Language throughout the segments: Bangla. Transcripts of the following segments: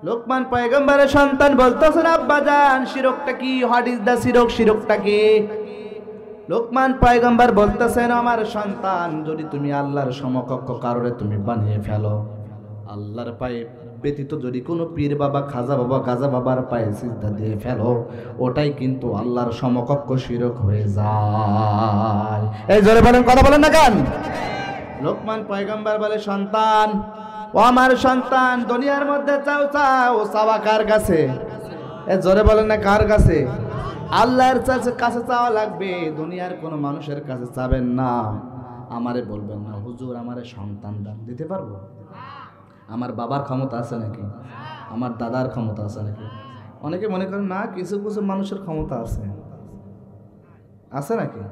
লোকমান পয়গম্বরের সন্তান বলতেছেন, আব্বাজান শিরকটা কি? হোয়াট ইজ দা শিরক? শিরকটা কি? লোকমান পয়গম্বর বলতেছেন, আমার সন্তান, যদি তুমি আল্লাহর সমকক্ষ কারোরে তুমি বানিয়ে ফেলো, আল্লাহর পায়ে ব্যতীত যদি কোনো পীর বাবা, খাজা বাবা, গাজা বাবার পায়ে সিজদা দিয়ে ফেলো, ওটাই কিন্তু আল্লাহর সমকক্ষ শিরক হয়ে যায়। এই জোরে বলেন, কথা বলেন না কেন? লোকমান পয়গম্বর বলে, সন্তান, ও আমার সন্তান, দুনিয়ার মধ্যে চাও চাও, চাওয়া কার কাছে? এ জোরে বলেন না, কার কাছে? আল্লাহর কাছে চাওয়া লাগবে, দুনিয়ার কোনো মানুষের কাছে চাবেন না। আমারে বলবেন না, হুজুর আমারে সন্তান দান, দিতে পারবো? আমার বাবার ক্ষমতা আছে নাকি? আমার দাদার ক্ষমতা আছে নাকি? অনেকে মনে করেন না, কিছু কিছু মানুষের ক্ষমতা আছে। আছে নাকি?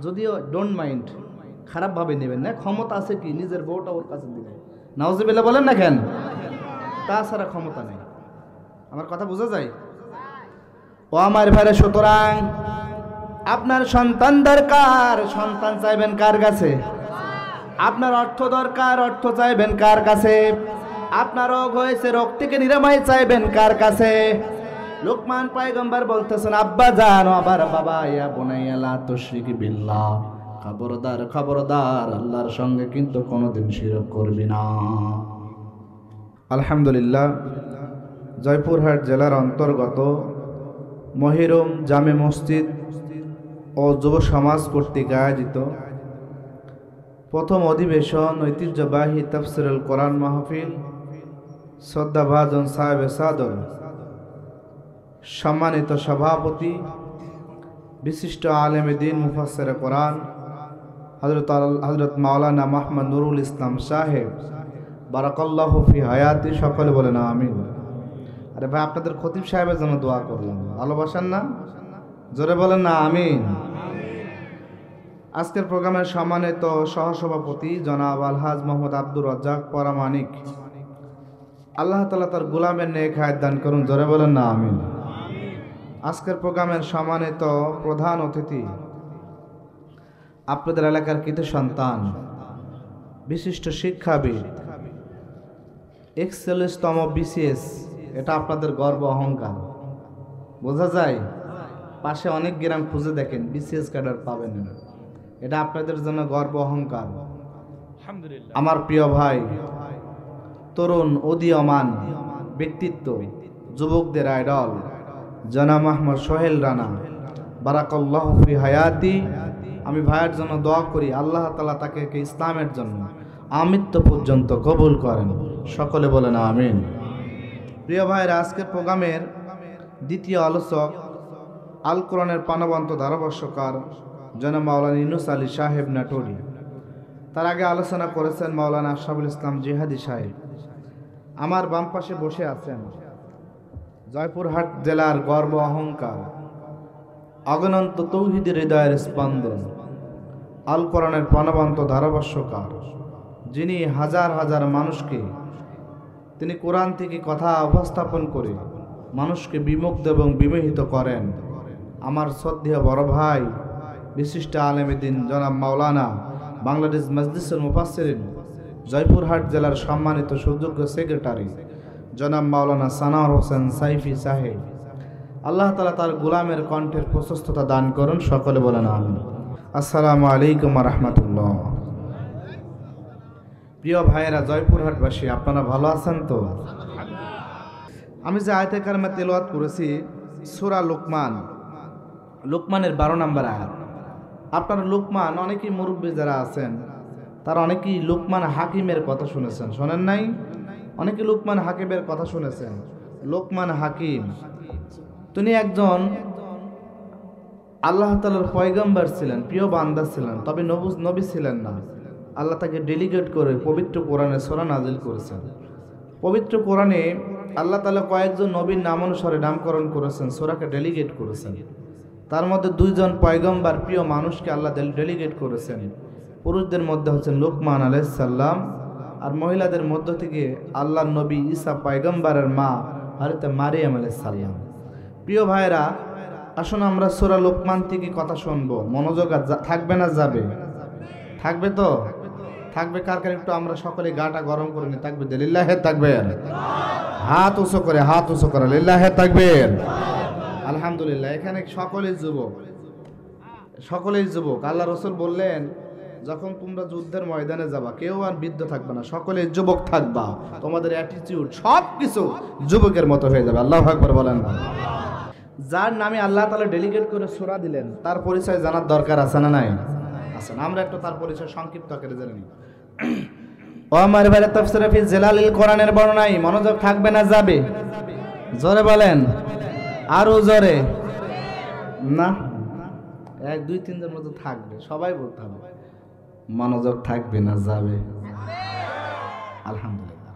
যদিও ডোন্ট মাইন্ড, খারাপভাবে নেবেন না। ক্ষমতা আছে কি? নিজের বউটা ওর কাছে দিলে নাউজুবিল্লাহ বলেন না কেন? তাছাড়া ক্ষমতা নেই। আমার কথা বোঝা যায়? ও আমার ভাইরা, সুতরাং আপনার সন্তান দরকার, সন্তান চাইবেন কার কাছে? আপনার অর্থ দরকার, অর্থ চাইবেন কার কাছে? আপনার রোগ হয়েছে, রোগ থেকে নিরাময় চাইবেন কার কাছে? লোকমান পয়গম্বর বলতেছেন, আব্বা জান, আবার বাবা, ইয়া বুনাইয়া লা তুশরিক বিল্লাহ, খবরদার খবরদার, আল্লাহর সঙ্গে কিন্তু কোনোদিন শিরক করবি না। আলহামদুলিল্লাহ, জয়পুরহাট জেলার অন্তর্গত মহিরম জামে মসজিদ ও যুব সমাজ কর্তৃক আয়োজিত প্রথম অধিবেশন ঐতিহ্যবাহী তাফসিরুল কোরআন মাহফিল, শ্রদ্ধাভাজন সাহেব সাদর, সম্মানিত সভাপতি, বিশিষ্ট আলেমে দ্বীন মুফাসসিরে কোরআন হযরত মাওলানা মুহাম্মদ নুরুল ইসলাম সাহেব, বারাকাল্লাহু ফি হায়াতি, সকলে বলেন আমিন। আরে ভাই, আপনাদের খতিব সাহেবের জন্য দোয়া করলাম, ভালোবাসেন না? জোরে বলেন না আমিন। আজকের প্রোগ্রামের সম্মানিত সহসভাপতি জনাব আলহাজ মোহাম্মদ আব্দুর রাজ্জাক পরামানিক, আল্লাহ তাআলা তার গোলামের নেক হায়াত দান করুন, জোরে বলেন না আমিন। আজকের প্রোগ্রামের সম্মানিত প্রধান অতিথি, আপনাদের এলাকার কৃতি সন্তান, বিশিষ্ট শিক্ষাবিদ, এক্সেলেন্সতম বিসিএস, এটা আপনাদের গর্ব অহংকার, বোঝা যায়। পাশে অনেক গ্রাম খুঁজে দেখেন, বিসিএস ক্যাডার পাবেন না, এটা আপনাদের জন্য গর্ব অহংকার। আমার প্রিয় ভাই, তরুণ উদীয়মান ব্যক্তিত্ব, যুবকদের আইডল জনাব আহমদ সোহেল রানা, বারাকাল্লাহু ফি হায়াতি, আমি ভাইয়ের জন্য দোয়া করি, আল্লাহ তাআলা তাকে ইসলামের জন্য আমৃত্যু পর্যন্ত কবুল করেন, সকলে বলেন আমিন। প্রিয় ভাইয়ের, আজকের প্রোগ্রামের দ্বিতীয় আলোচক, আল কোরআনের প্রাণবন্ত ধারাভাষ্যকার জনাব মাওলানা ইউনুস আলী সাহেব নাটোরি। তার আগে আলোচনা করেছেন মাওলানা আশরাফুল ইসলাম জিহাদি সাহেব। আমার বাম পাশে বসে আছেন জয়পুরহাট জেলার গর্ব অহংকার, অগণন্ত তৌহিদের হৃদয়ের স্পন্দন, আল কোরআনের প্রাণবন্ত ধারাভাষ্যকার, যিনি হাজার হাজার মানুষকে তিনি কোরআন থেকে কথা উপস্থাপন করে মানুষকে বিমুগ্ধ এবং বিমোহিত করেন, আমার শ্রদ্ধেয় বড় ভাই, বিশিষ্ট আলেমে দ্বীন জনাব মাওলানা বাংলাদেশ মজলিসুল মুফাসসিরিন জয়পুরহাট জেলার সম্মানিত সুযোগ্য সেক্রেটারি জনাব মাওলানা সানাউর হোসেন সাইফি সাহেব, আল্লাহ তাআলা তার গোলামের কণ্ঠের প্রশস্ততা দান করুন, সকলে বলেন আমিন। আসসালামু আলাইকুম ওয়া রাহমাতুল্লাহ। প্রিয় ভাইয়েরা, জয়পুরহাটবাসী, আপনারা ভালো আছেন তো? আমি যে আয়াতে কারিমা তেলাওয়াত করেছি সূরা লোকমান, লোকমানের 12 নম্বর আয়াত। আপনারা লোকমান, অনেকেই মুরব্বী যারা আছেন তারা অনেকেই লোকমান হাকিমের কথা শুনেছেন, শোনেন নাই? অনেকে লোকমান হাকিমের কথা শুনেছেন। লোকমান হাকিম তিনি একজন আল্লাহ তাআলার পয়গম্বর ছিলেন, প্রিয় বান্দা ছিলেন, তবে নবী ছিলেন না। আল্লাহ তাকে ডেলিগেট করে পবিত্র কোরআনে সূরা নাজিল করেছেন। পবিত্র কোরআনে আল্লাহ তাআলা কয়েকজন নবীর নাম অনুসারে নামকরণ করেছেন, সূরাকে ডেলিগেট করেছেন। তার মধ্যে 2 জন পয়গম্বর, প্রিয় মানুষকে আল্লাহ ডেলিগেট করেছেন। পুরুষদের মধ্যে হচ্ছেন লোকমান আলাইহিস সালাম, আর মহিলাদের মধ্য থেকে আল্লাহর নবী ঈসা পয়গম্বরের মা হযরত মারিয়াম আলাইহিস সালাম। প্রিয় ভাইরা, আসুন আমরা সূরা লোকমান থেকে কথা শুনবো। মনোযোগ থাকবে না যাবে? থাকবে তো? থাকবে। কার কার একটু আমরা সকলে গাটা গরম করে নি, থাকবে? লিল্লাহে থাকবে। হাত উঁচু করে লিল্লাহে তাকবীর। আলহামদুলিল্লাহ। এখানে সকলেই যুবক। আল্লাহ রাসূল বললেন, যখন তোমরা যুদ্ধের ময়দানে যাবা, কেউ আর বৃদ্ধ থাকবে না, সকলে যুবক থাকবা। তোমাদের অ্যাটিটিউড সবকিছু যুবকের মতো হয়ে যাবে। আল্লাহু আকবার বলেন না। যার নামে আল্লাহ তাআলা ডেলিগেট করে সূরা দিলেন, তার পরিচয় জানার দরকার আছে না নাই? আছে। আমরা একটু তার পরিচয় সংক্ষিপ্ত আকারে জেনে নিই। ও আমার ভাইরা, তাফসীরে ফি জিলালিল কোরআনের বর্ণনায় মনোযোগ থাকবে না যাবে? জোরে বলেন, আরো জোরে না। 1 2 3 জন মতো থাকবে, সবাই বলতে হবে। মনোযোগ থাকবে না যাবে? আলহামদুলিল্লাহ।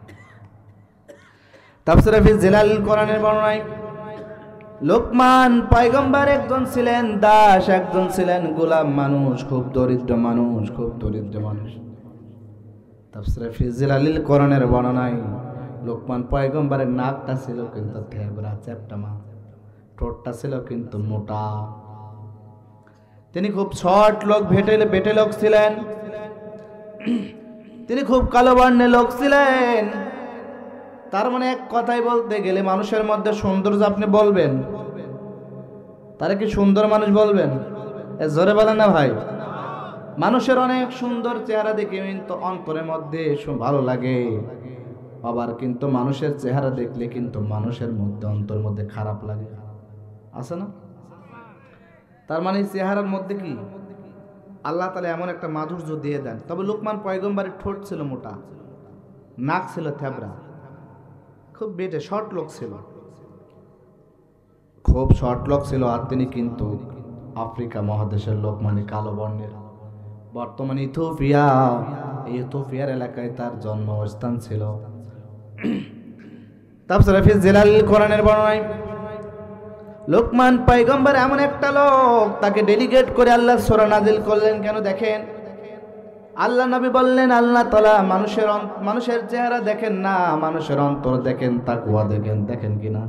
তাফসীরে ফি জিলালিল কোরআনের বর্ণনায় লোকমান পয়গম্বর একজন ছিলেন দাস, একজন ছিলেন গোলাম মানুষ, খুব দরিদ্র মানুষ। তাফসীরে ফি জিলালিল কোরআনের বর্ণনায় লোকমান পয়গম্বরের নাকটা ছিল কিন্তু থেবড়া চ্যাপ্টা, ঠোঁটটা ছিল কিন্তু মোটা। তিনি খুব শর্ট লোক, বেটে লোক ছিলেন। তিনি খুব কালো বর্ণের লোক ছিলেন। তার মানে এক কথাই বলতে গেলে, মানুষের মধ্যে সৌন্দর্য আপনি বলবেন, তারা কি সুন্দর মানুষ বলবেন? জোরে বলেন না ভাই। মানুষের অনেক সুন্দর চেহারা দেখে কিন্তু অন্তরের মধ্যে ভালো লাগে, আবার কিন্তু মানুষের চেহারা দেখলে কিন্তু মানুষের মধ্যে অন্তরের মধ্যে খারাপ লাগে, আছে না? তার মানে চেহারার মধ্যে কি আল্লাহ তাআলা এমন একটা মাধুর্য দিয়ে দেন। তবে লোকমান পয়গম্বরের ঠোঁট ছিল মোটা, নাক ছিল থেবড়া, খুব বেটে শর্ট লোক ছিল, আর তিনি কিন্তু আফ্রিকা মহাদেশের লোক, মানে কালো বর্ণের। বর্তমানে ইথিওপিয়ার এলাকায় তার জন্মস্থান ছিল। তাফসীরে ফি জিলালিল কোরআনের বর্ণনায় লোকমান পয়গম্বর এমন একটা লোক, তাকে ডেলিগেট করে আল্লাহ সূরা নাজিল করলেন। কেন দেখেন, আল্লাহ নবী বললেন, আল্লাহ তাআলা মানুষের চেহারা দেখেন না, মানুষের অন্তর দেখেন, তাকওয়া দেখেন কিনা।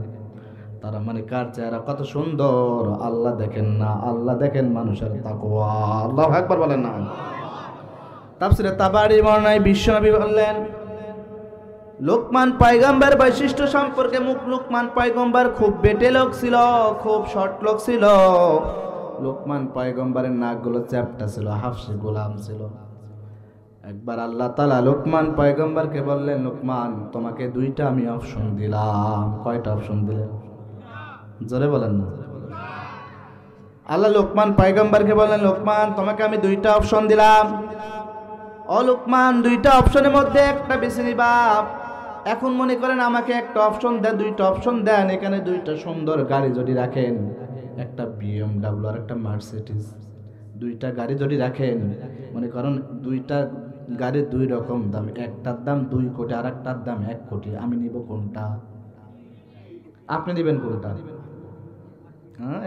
তারা মানে কার চেহারা কত সুন্দর আল্লাহ দেখেন না, আল্লাহ দেখেন মানুষের তাকওয়া। আল্লাহু আকবার বলেন না। তাফসীরে তাবারী বর্ণনায় বিশ্বনবী বললেন, লোকমান পয়গম্বর বৈশিষ্ট্য সম্পর্কে লোকমান পয়গম্বর খুব বেটে লোক ছিল, খুব শর্ট লোক ছিল। লোকমান পয়গম্বরের নাকগুলো চ্যাপ্টা ছিল, হাফসি গোলাম ছিল। একবার আল্লাহ তাআলা লোকমান পয়গম্বরকে বললেন, লোকমান, তোমাকে 2টা আমি অপশন দিলাম। কয়টা অপশন দিলেন? জোরে বলেন না। আল্লাহ লোকমান পয়গম্বরকে বললেন, লোকমান, তোমাকে আমি 2টা অপশন দিলাম। ও লোকমান, 2টা অপশনের মধ্যে একটা বেছে নিবা। এখন মনে করেন আমাকে একটা অপশন দেন, 2টা অপশন দেন। এখানে 2টা সুন্দর গাড়ি যদি রাখেন, একটা BMW আর একটা মার্সিডিজ, 2টা গাড়ি যদি রাখেন, মনে করেন 2টা গাড়ির 2 রকম দাম, একটার দাম 2 কোটি আর একটার দাম 1 কোটি। আমি নিব কোনটা? আপনি নেবেন কোনটা?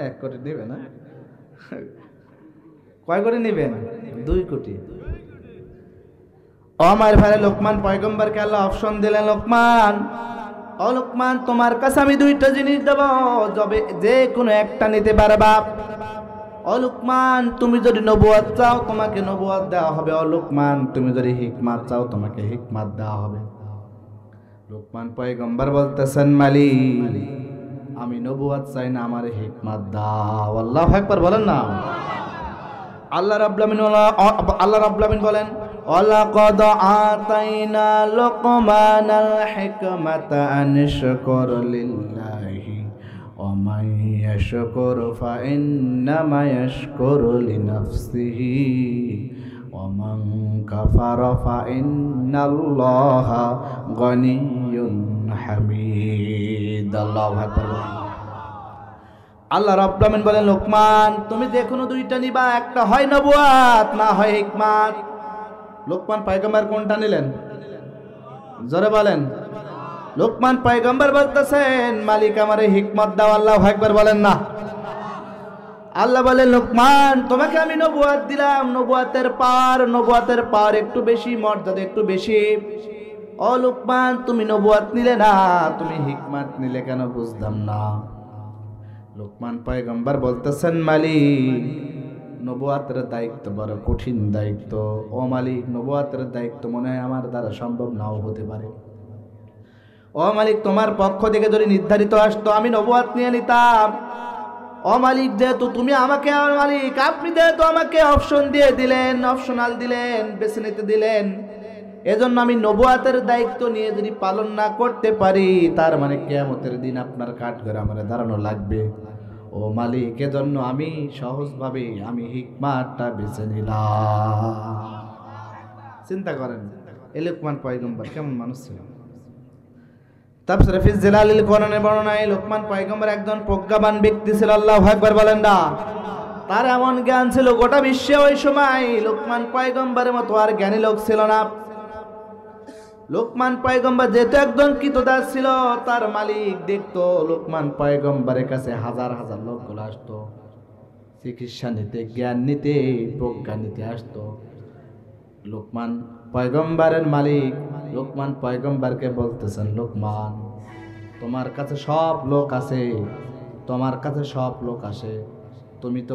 1 কোটি নেবেন না? কয় কোটি নেবেন? 2 কোটি। ও আমার ভাই, লোকমান পয়গম্বরকে আল্লাহ অপশন দিলেন, লোকমান, ও লোকমান, তোমার কাছে আমি 2টা জিনিস দেব, যে কোনো একটা নিতে পারবা। ও লোকমান, তুমি যদি নবুয়ত চাও, তোমাকে নবুয়ত দেওয়া হবে। ও লোকমান, তুমি যদি হিকমত চাও, তোমাকে হিকমত দেওয়া হবে। লোকমান পয়গম্বর বলতেছেন, মালিক, আমি নবুয়ত চাই না, আমার হিকমত দাও। আল্লাহু আকবার বলেন না। আল্লাহ রাব্বুল আলামিন বলেন, ওয়ালাকাদ আতাইনা লুকমানাল হিকমাতা আন ইয়াশকুর লিল্লাহি ওয়া মান ইয়াশকুর ফাইন্নামা ইয়াশকুরু লিনাফসিহি ওয়া মান কাফারা ফাইন্নাল্লাহা গনিয়্যুন হামিদ। আল্লাহু আকবার। আল্লাহ রাব্বুল আলামিন বলেন, লোকমান, তুমি যে কোনো 2টা নিবা, একটা হয় নবুয়ত, না হয় হিকমত। লোকমান পয়গম্বর কোনটা নিলেন? জোরে বলেন। লোকমান পয়গম্বর বলতেছেন, মালিক, আমারে হিকমত দাও। আল্লাহু আকবার বলেন না। আল্লাহ বলেন, লোকমান, তোমাকে আমি নবুয়ত দিলাম, নবুয়তের পার একটু বেশি, মর্যাদা একটু বেশি। ও লোকমান, তুমি নবুয়ত নিলে না, তুমি হিকমত নিলে কেন? বুঝলাম না। লোকমান পয়গম্বর বলতেছেন, মালিক, নবুয়তের দায়িত্ব বড় কঠিন দায়িত্ব। ও মালিক, নবুয়তের দায়িত্ব মনে হয় আমার দ্বারা সম্ভব নাও হতে পারে। ও মালিক, তোমার পক্ষ থেকে যদি নির্ধারিত আসতো আমি নবুয়ত নিয়ে নিতাম। ও মালিক, যেহেতু তুমি আমাকে, আর মালিক আপনি যেহেতু আমাকে অপশন দিয়ে দিলেন, অপশনাল দিলেন, বেছে নিতে দিলেন, এজন্য আমি নবুয়তের দায়িত্ব নিয়ে যদি পালন না করতে পারি, তার মানে কিয়ামতের দিন আপনার কাঠগড়ায় আমার দাঁড়ানো লাগবে। ও মালিক, এজন্য আমি সহজভাবে আমি হিকমাতটা বেছে নিলাম। চিন্তা করেন এই লোকমান পয়গম্বর কেমন মানুষ ছিল। তাফসীরে ফি জিলালিল কোরআনের বর্ণনায় লোকমান পয়গম্বর একজন প্রজ্ঞাবান ব্যক্তি ছিল। আল্লাহু আকবার বলেন না। তার এমন জ্ঞান ছিল গোটা বিশ্বে ওই সময় লোকমান পয়গম্বরের মতো আর জ্ঞানী লোক ছিল না। লোকমান পয়গম্বর যেহেতু একজন কৃতদাস ছিল, তার মালিক দেখতো লোকমান পয়গম্বরের কাছে হাজার হাজার লোকগুলো আসতো চিকিৎসা নিতে, জ্ঞান নিতে, প্রজ্ঞা নিতে আসতো। লোকমান পয়গম্বরের মালিক লোকমান পয়গম্বরকে বলতেছেন, লোকমান, তোমার কাছে সব লোক আছে, তোমার কাছে সব লোক আসে, তুমি তো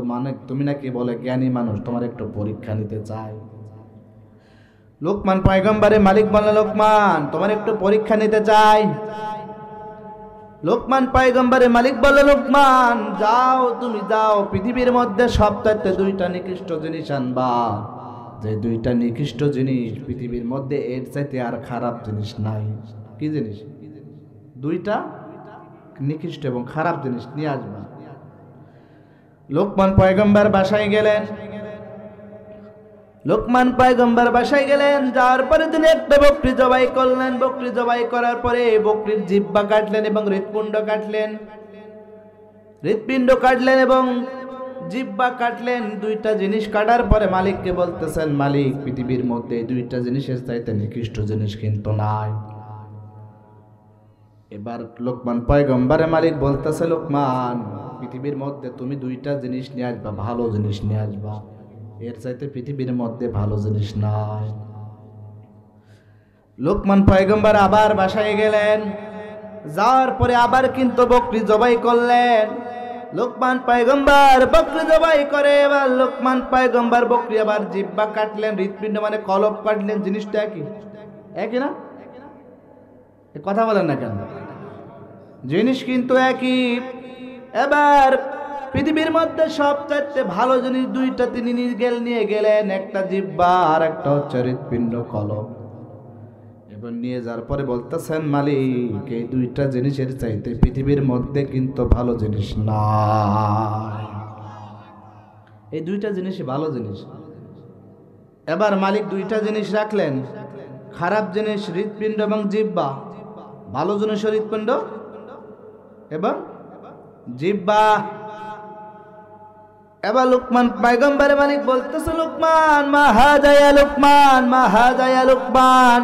তুমি নাকি বলে জ্ঞানী মানুষ, তোমার একটু পরীক্ষা নিতে চাই। লোকমান পয়গম্বরের মালিক বলে, লোকমান, তোমার একটু পরীক্ষা নিতে চাই। লোকমান পয়গম্বরের মালিক বলে, লোকমান, যাও, তুমি যাও, পৃথিবীর মধ্যে সবচাইতে দুইটা নিকৃষ্ট জিনিস আনবা, যে দুইটা নিকৃষ্ট জিনিস পৃথিবীর মধ্যে এর চাইতে আর খারাপ জিনিস নাই। কি জিনিস? দুইটা নিকৃষ্ট এবং খারাপ জিনিস নিয়ে আসবা। লোকমান পয়গম্বর বাসায় গেলেন। লোকমান পয়গম্বর বাসায় গেলেন, যাওয়ার পরে তিনি একটা বকরি জবাই করলেন। বকরি জবাই করার পরে বকরির জিহ্বা কাটলেন এবং হৃৎপিণ্ড কাটলেন, হৃৎপিণ্ড কাটলেন এবং জিহ্বা কাটলেন। দুইটা জিনিস কাটার পরে মালিককে বলতেছেন, মালিক, পৃথিবীর মধ্যে দুইটা জিনিসের চাইতে নিকৃষ্ট জিনিস কিন্তু নাই। এবার লোকমান পয়গম্বরের মালিক বলতেছে, লোকমান, পৃথিবীর মধ্যে তুমি দুইটা জিনিস নিয়ে আসবা, ভালো জিনিস নিয়ে আসবা, এর চাইতে পৃথিবীর মধ্যে ভালো জিনিস নাই। লোকমান পয়গম্বর আবার বাসায় গেলেন। যাওয়ার পরে আবার কিন্তু বকরি জবাই করলেন। লোকমান পয়গম্বর বকরি জবাই করে, এবার লোকমান পয়গম্বর বকরি আবার জিহ্বা কাটলেন, হৃৎপিণ্ড মানে কলব কাটলেন। জিনিসটা একই না? কথা বলেন না কেন? জিনিস কিন্তু একই। এবার পৃথিবীর মধ্যে সবচাইতে ভালো জিনিস দুইটা তিনি নিয়ে গেলেন, একটা জিহ্বা আর একটা হচ্ছে হৃৎপিণ্ড, কলব। এবার নিয়ে যাওয়ার পরে বলতেছেন, মালিক, এই দুইটা জিনিসের চাইতে পৃথিবীর মধ্যে কিন্তু ভালো জিনিস নাই, এই দুইটা জিনিসই ভালো জিনিস। এবার মালিক দুইটা জিনিস রাখলেন, খারাপ জিনিস হৃৎপিণ্ড এবং জিহ্বা, ভালো জিনিস হৃৎপিণ্ড এবং জিহ্বা। এবার লোকমান পয়গম্বরের মালিক বলতেছে, লোকমান, মা হাযা ইয়া লোকমান, মা হাযা ইয়া লোকমান।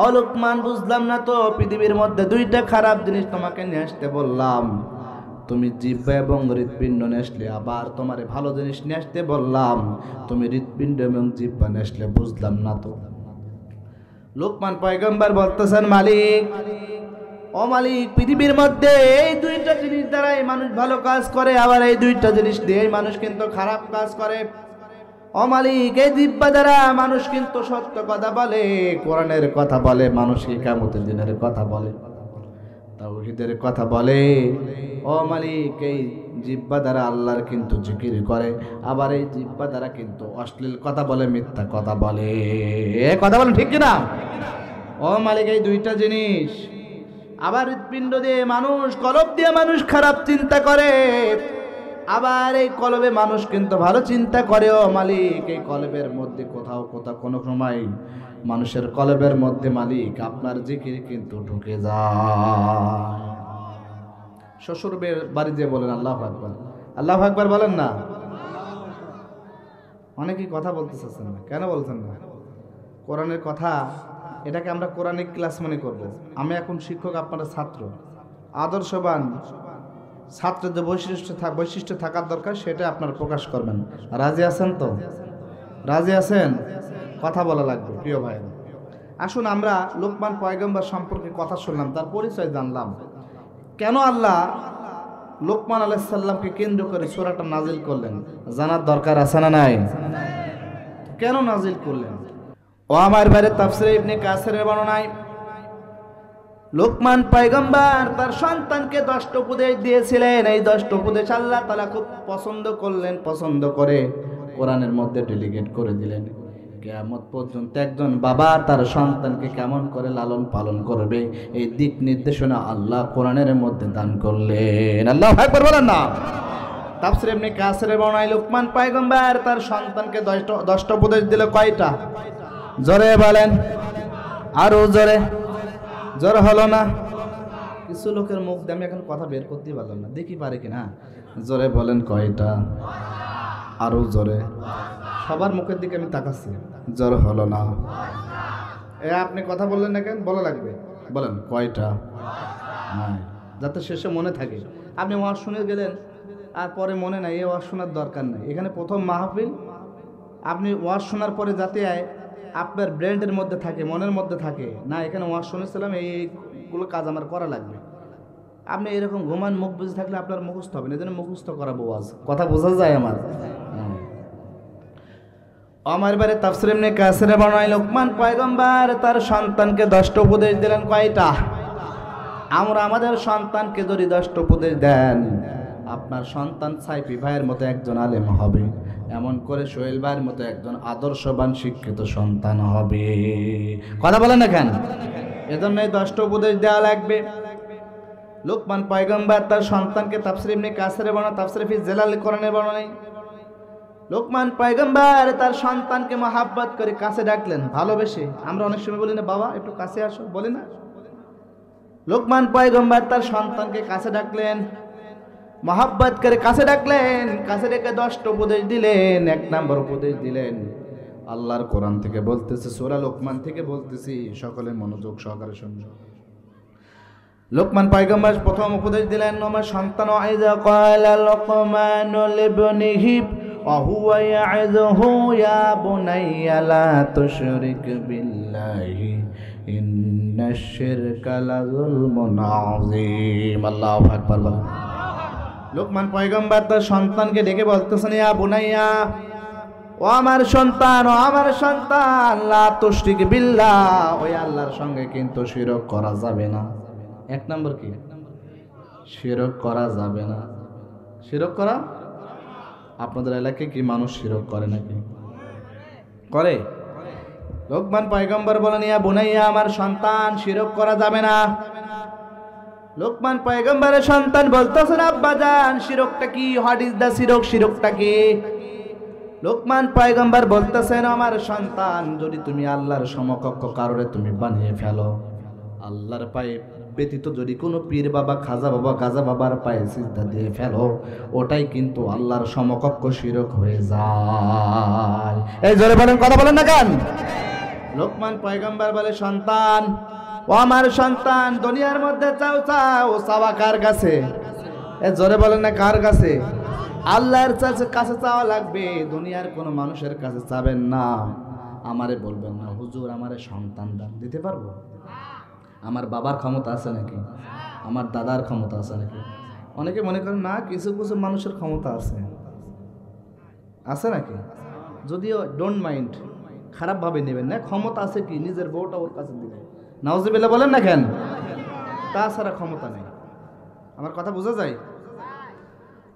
ও লোকমান, বুঝলাম না তো, পৃথিবীর মধ্যে দুইটা খারাপ জিনিস তোমাকে নিয়ে আসতে বললাম, তুমি জিহ্বা এবং হৃৎপিণ্ড নিয়ে আসলে, আবার তোমারে ভালো জিনিস নিয়ে আসতে বললাম, তুমি হৃৎপিণ্ড এবং জিহ্বা নিয়ে আসলে, বুঝলাম না তো। লোকমান পয়গম্বর বলতেছেন, মালিক, ও মালিক, পৃথিবীর মধ্যে এই দুইটা জিনিস দ্বারাই মানুষ ভালো কাজ করে, আবার এই দুইটা জিনিস দিয়ে মানুষ কিন্তু খারাপ কাজ করে। ও মালিক, এই জিহ্বা দ্বারা মানুষ কিন্তু সত্য কথা বলে, কোরআনের কথা বলে, মানুষকে কিয়ামতের দিনের কথা বলে, তাওহীদের কথা বলে। ও মালিক, এই জিহ্বা দ্বারা আল্লাহর কিন্তু জিকির করে, আবার এই জিহ্বা দ্বারা কিন্তু অশ্লীল কথা বলে, মিথ্যা কথা বলে। কথা বলেন ঠিক কিনা? ও মালিক, এই দুইটা জিনিস। আবার হৃৎপিণ্ড দিয়ে মানুষ, কলব দিয়ে মানুষ খারাপ চিন্তা করে, আবার এই কলবে মানুষ কিন্তু ভালো চিন্তা করে। ও মালিক, এই কলবের মধ্যে কোথাও কোনো সময় মানুষের কলবের মধ্যে মালিক আপনার জিকির কিন্তু ঢুকে যায়। শ্বশুর বাড়ি দিয়ে বলেন আল্লাহু আকবার, আল্লাহু আকবার বলেন না। অনেকেই কথা বলতে চাচ্ছেন না, কেন বলছেন না? কোরআনের কথা, এটাকে আমরা কোরআনিক ক্লাস মনে করব। আমি এখন শিক্ষক, আপনারা ছাত্র, আদর্শবান ছাত্রের যে বৈশিষ্ট্য থাকার দরকার সেটা আপনারা প্রকাশ করবেন। রাজি আছেন তো? রাজি আছেন? কথা বলা লাগবে প্রিয় ভাই। আসুন আমরা লোকমান পয়গম্বর সম্পর্কে কথা শুনলাম, তার পরিচয় জানলাম। কেন আল্লাহ লোকমান আলাইহিস সালামকে কেন্দ্র করে সূরাটা নাজিল করলেন, জানার দরকার আছে না নাই? কেন নাজিল করলেন? ও আমার ভাইয়ের, তাফসীরে ইবনে কাসিরের বর্ণনায় লোকমান পয়গম্বর তার সন্তানকে 10টা উপদেশ দিয়েছিলেন। এই 10টা উপদেশ আল্লাহ তাআলা খুব পছন্দ করলেন, পছন্দ করে কোরআনের মধ্যে ডেলিগেট করে দিলেন। কিয়ামত পর্যন্ত একজন বাবা তার সন্তানকে কেমন করে লালন পালন করবে এই দিক নির্দেশনা আল্লাহ কোরআনের মধ্যে দান করলেন। আল্লাহু আকবার বলেন না। তাফসীর ইবনে কাসিরে বর্ণনায় লোকমান পয়গম্বর তার সন্তানকে 10টা উপদেশ দিল। কয়টা? জোরে বলেন, আরো জোরে। জোর হলো না? কিছু লোকের মুখ দিয়ে আমি এখন কথা বের করতে পারলাম না, দেখি পারে কিনা। জোরে বলেন কয়টা? আরো জোরে। সবার মুখের দিকে আমি তাকাচ্ছি। জোর হলো না? আপনি কথা বললেন না কেন? বলা লাগবে। বলেন কয়টা? হ্যাঁ, যাতে শেষে মনে থাকে। আপনি ওয়াজ শুনে গেলেন আর পরে মনে নাই, এই ওয়াজ শোনার দরকার নেই। এখানে প্রথম মাহফিল, আপনি ওয়াজ শোনার পরে যাতে আপনার ব্রেনের মধ্যে থাকে, মনের মধ্যে থাকে না এখানে ওয়াজ শুনেছিলাম, এইগুলো কাজ আমার করা লাগবে। আপনি এরকম ঘুমান মুখ বুঝে থাকলে আপনার মুখস্থ হবে না। এই জন্য মুখস্থ করাবো ওয়াজ। কথা বোঝা যায় আমার? আমার বারে তাফসীর ইবনে কাসিরে বর্ণনায় লোকমান পয়গম্বর তার সন্তানকে 10টা উপদেশ দিলেন। কয়টা? আমরা আমাদের সন্তানকে যদি 10টা উপদেশ দেন, আপনার সন্তান সাইফি ভাইয়ের মতো একজন আলেম হবে, এমন করে সোহেল ভাইয়ের মতো একজন আদর্শবান শিক্ষিত সন্তান হবে। কথা বলেন না কেন? এজন্য এই 10টা উপদেশ দেওয়া লাগবে। লোকমান পয়গম্বর তার সন্তানকে তাফসীর ইবনে কাসিরে বর্ণনা, তাফসীর ফি জিলাল কোরআনের বর্ণনায় লোকমান পয়গম্বর তার সন্তানকে মহাব্বত করে কাছে ডাকলেন, ভালোবেসে। আমরা অনেক সময় বলি না, বাবা একটু কাছে আসো, বলি না? লোকমান পয়গম্বর তার সন্তানকে কাছে ডাকলেন, মহাব্বত করে কাছে ডাকলেন, কাছে ডেকে 10টা উপদেশ দিলেন। 1 নম্বর উপদেশ দিলেন, আল্লাহর কোরআন থেকে বলতেছে, সূরা লোকমান থেকে বলতেছি, সকলে মনোযোগ সহকারে শুনবেন। লোকমান পয়গম্বর প্রথম উপদেশ দিলেন, আমার সন্তান, আইযা ক্বালা লোকমানু লিবনিহি ওয়া হুয়া ইয়াইযুহু ইয়া বুনাইয়া লা তুশরিক বিল্লাহি ইন্নাশ শিরকা লাযুলমুন আযীম। আল্লাহু আকবার। লোকমান পয়গম্বর তার সন্তানকে ডেকে বলতেছেন, ইয়া বুনাইয়া, ও আমার সন্তান, ও আমার সন্তান, লা তুশরিক বিল্লাহ, ওই আল্লাহর সঙ্গে কিন্তু শিরক করা যাবে না। 1 নম্বর কি? শিরক করা যাবে না। শিরক করা? আপনাদের এলাকায় কি মানুষ শিরক করে নাকি? করে? লোকমান পয়গম্বর বলেন, ইয়া বুনাইয়া, আমার সন্তান, শিরক করা যাবে না। লোকমান পয়গম্বরের সন্তান বলতেছেন, আব্বাজান, শিরকটা কি? হোয়াট ইজ দ্য শিরক? শিরকটা কি? লোকমান পয়গম্বর বলতেছেন, আমার সন্তান, যদি তুমি আল্লাহর সমকক্ষ কারোরে তুমি বানিয়ে ফেলো, আল্লাহর পায়ে ব্যতীত যদি কোনো পীর বাবা, খাজা বাবা, গাজা বাবার পায়ে সিজদা দিয়ে ফেলো, ওটাই কিন্তু আল্লাহর সমকক্ষ শিরক হয়ে যায়। এই জোরে বলেন, কথা বলেন না কেন? লোকমান পয়গম্বর বলে, সন্তান, ও আমার সন্তান, দুনিয়ার মধ্যে চাও চাও, চাওয়া কার কাছে? এ জোরে বলেন না, কার কাছে? আল্লাহর কাছে চাওয়া লাগবে, দুনিয়ার কোনো মানুষের কাছে চাবেন না। আমারে বলবেন না, হুজুর আমারে সন্তান দান, দিতে পারবো? আমার বাবার ক্ষমতা আছে নাকি? আমার দাদার ক্ষমতা আছে নাকি? অনেকে মনে করেন না, কিছু কিছু মানুষের ক্ষমতা আছে। আছে নাকি? যদিও ডোন্ট মাইন্ড, খারাপভাবে নেবেন না। ক্ষমতা আছে কি? নিজের বউটা ওর কাছে দিলে। নাউজুবিল্লাহ বলেন না কেন? তাছাড়া ক্ষমতা নেই। আমার কথা বোঝা যায়?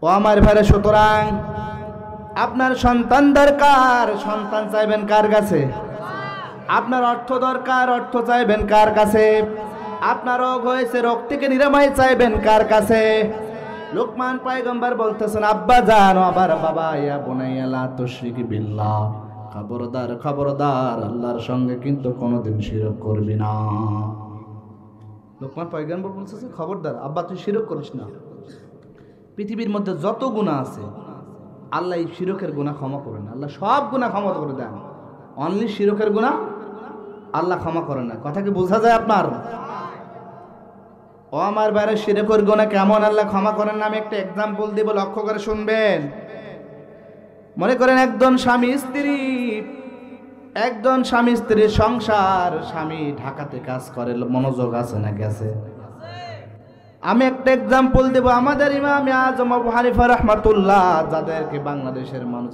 ও আমার ভাইরা, সুতরাং আপনার সন্তান দরকার, সন্তান চাইবেন কার কাছে? আপনার অর্থ দরকার, অর্থ চাইবেন কার কাছে? আপনার রোগ হয়েছে, রোগ থেকে নিরাময় চাইবেন কার কাছে? লোকমান পয়গম্বর বলতেছেন, আব্বা জান, আবার বাবা, ইয়া বুনাইয়া লা তুশরিক বিল্লাহ, খবরদার, খবরদার, আল্লাহর সঙ্গে কিন্তু কোনোদিন শিরক করবি না। লোকমান পয়গম্বর বলতেছে, খবরদার আব্বা, তুই শিরক করিস না। পৃথিবীর মধ্যে যত গুনাহ আছে, আল্লাহ এই শিরকের গুনাহ ক্ষমা করেন না। আল্লাহ সব গুনাহ ক্ষমা করে দেন, অনলি শিরকের গুনাহ আল্লাহ ক্ষমা করেন না। কথা কি বোঝা যায় আপনার? ও আমার বাইরে, শিরকের গুনাহ কেমন আল্লাহ ক্ষমা করেন না? আমি একটা এক্সাম্পল দিব, লক্ষ্য করে শুনবেন। মনে করেন একজন স্বামী স্ত্রীর সংসার, স্বামী ঢাকাতে কাজ করে, মনোযোগ আছে না গেছে? আমি একটা এক্সাম্পল দেব। আমাদের ইমাম আজম আবু হানিফা রাহমাতুল্লাহ,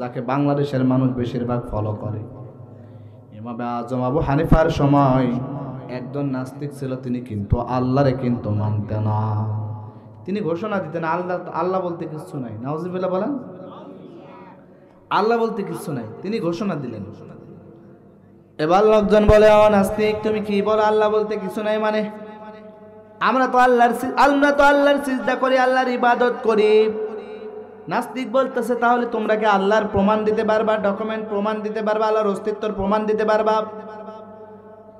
যাকে বাংলাদেশের মানুষ বেশিরভাগ ফলো করে, ইমাম আজম আবু হানিফার সময় একজন নাস্তিক ছিল, তিনি কিন্তু আল্লাহরে কিন্তু মানতেন না। তিনি ঘোষণা দিতেন আল্লাহ, আল্লাহ বলতে কিছু নাই। নাউজুবিল্লাহ বলেন, আল্লাহ বলতে কিছু নাই, তিনি ঘোষণা দিলেন। এবার লোকজন বলে, ও নাস্তিক তুমি কি বলো আল্লাহ বলতে কিছু নাই মানে? আমরা তো আল্লাহর সিজদা করি, আল্লাহর ইবাদত করি। নাস্তিক বলতেছে, তাহলে তোমরা কি আল্লাহর প্রমাণ দিতে পারবা, ডকুমেন্ট প্রমাণ দিতে পারবা, আল্লাহর অস্তিত্বের প্রমাণ দিতে পারবা?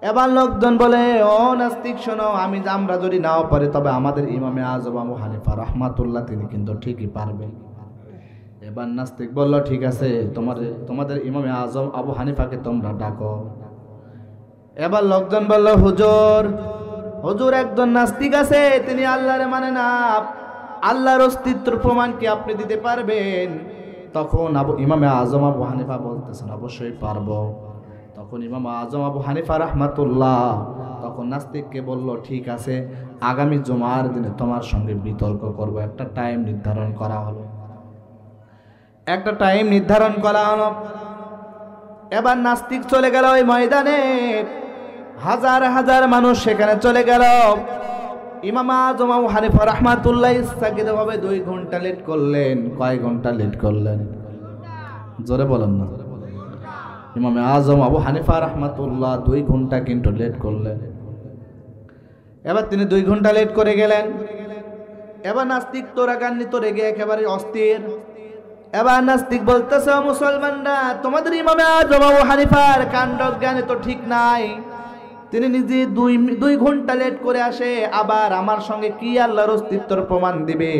এবার লোকজন বলে, ও নাস্তিক শোনো, আমরা যদি নাও পারি তবে আমাদের ইমামে আজম আবু হানিফা রাহমাতুল্লাহ তিনি কিন্তু ঠিকই পারবেন। এবার নাস্তিক বলল, ঠিক আছে, তোমাদের ইমামে আজম আবু হানিফাকে তোমরা ডাকো। এবার লোকজন বলল, হুজুর একজন নাস্তিক আছে, তিনি আল্লাহরে মানে না, আল্লাহর অস্তিত্বের প্রমাণ কি আপনি দিতে পারবেন? তখন ইমামে আজম আবু হানিফা বলতেছেন, অবশ্যই পারবো। তখন ইমাম আজম আবু হানিফা রাহমাতুল্লাহ তখন নাস্তিককে বলল, ঠিক আছে, আগামী জুমার দিনে তোমার সঙ্গে বিতর্ক করব। একটা টাইম নির্ধারণ করা হলো। এবার নাস্তিক চলে গেল ওই ময়দানে, হাজার হাজার মানুষ সেখানে চলে গেল। ইমাম আজম আবু হানিফা রাহমাতুল্লাহ ইচ্ছাকৃতভাবে 2 ঘন্টা লেট করলেন। কয় ঘন্টা লেট করলেন? জোরে বলেন না। ইমাম আজম আবু হানিফা রাহমাতুল্লাহ 2 ঘন্টা কিন্তু লেট করলেন। এবার তিনি 2 ঘন্টা লেট করে গেলেন। এবার নাস্তিক তো রাগান্বিত, রেগে একেবারে অস্থির। এবার নাস্তিক বলতেছে, মুসলমানরা, তোমাদের ইমাম আজম আবু হানিফার কাণ্ড জ্ঞানে তো ঠিক নাই। তিনি নিজে 2 ঘন্টা লেট করে আসে, আবার আমার সঙ্গে কি আল্লাহর অস্তিত্বের প্রমাণ দিবে?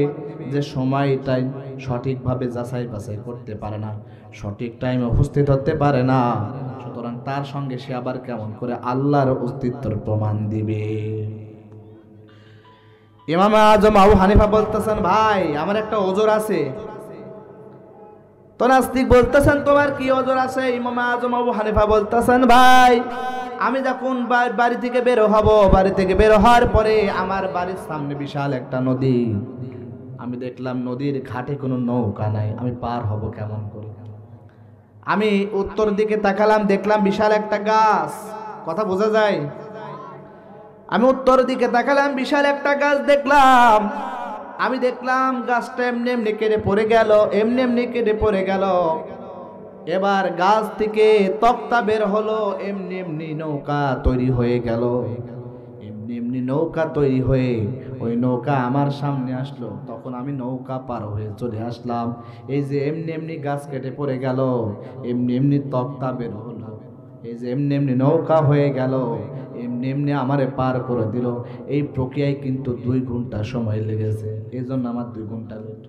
যে সময়টাই সঠিকভাবে যাচাই বাছাই করতে পারে না, সঠিক টাইমে উপস্থিত হতে পারে না, সুতরাং তার সঙ্গে সে আবার কেমন করে আল্লাহর অস্তিত্বের প্রমাণ দিবে? ইমাম আজম আবু হানিফা বলতেছেন, ভাই আমার একটা ওজর আছে। তো নাস্তিক বলতেছেন, তোমার কি ওজর আছে? ইমাম আজম আবু হানিফা বলতেছেন, ভাই আমি যখন বাড়ি থেকে বের হব, বাড়ি থেকে বের হওয়ার পরে আমার বাড়ির সামনে বিশাল একটা নদী। আমি দেখলাম নদীর ঘাটে কোনো নৌকা নাই, আমি পার হব কেমন করে? আমি উত্তর দিকে তাকালাম, দেখলাম বিশাল একটা গাছ। কথা বোঝা যায়? আমি উত্তর দিকে তাকালাম, বিশাল একটা গাছ দেখলাম। আমি দেখলাম গাছটা এমনি এমনি কেটে পড়ে গেল। এবার গাছ থেকে তক্তা বের হলো, এমনি এমনি নৌকা তৈরি হয়ে গেল। এমনি এমনি নৌকা তৈরি হয়ে ওই নৌকা আমার সামনে আসলো। তখন আমি নৌকা পার হয়ে চলে আসলাম। এই যে এমনি এমনি গাছ কেটে পড়ে গেল, এমনি এমনি তক্তা বের হলো, এই যে এমনি এমনি নৌকা হয়ে গেল, এমনি এমনি আমারে পার করে দিল। এই প্রক্রিয়ায় কিন্তু 2 ঘন্টা সময় লেগেছে, এই জন্য আমার 2 ঘন্টা লেট।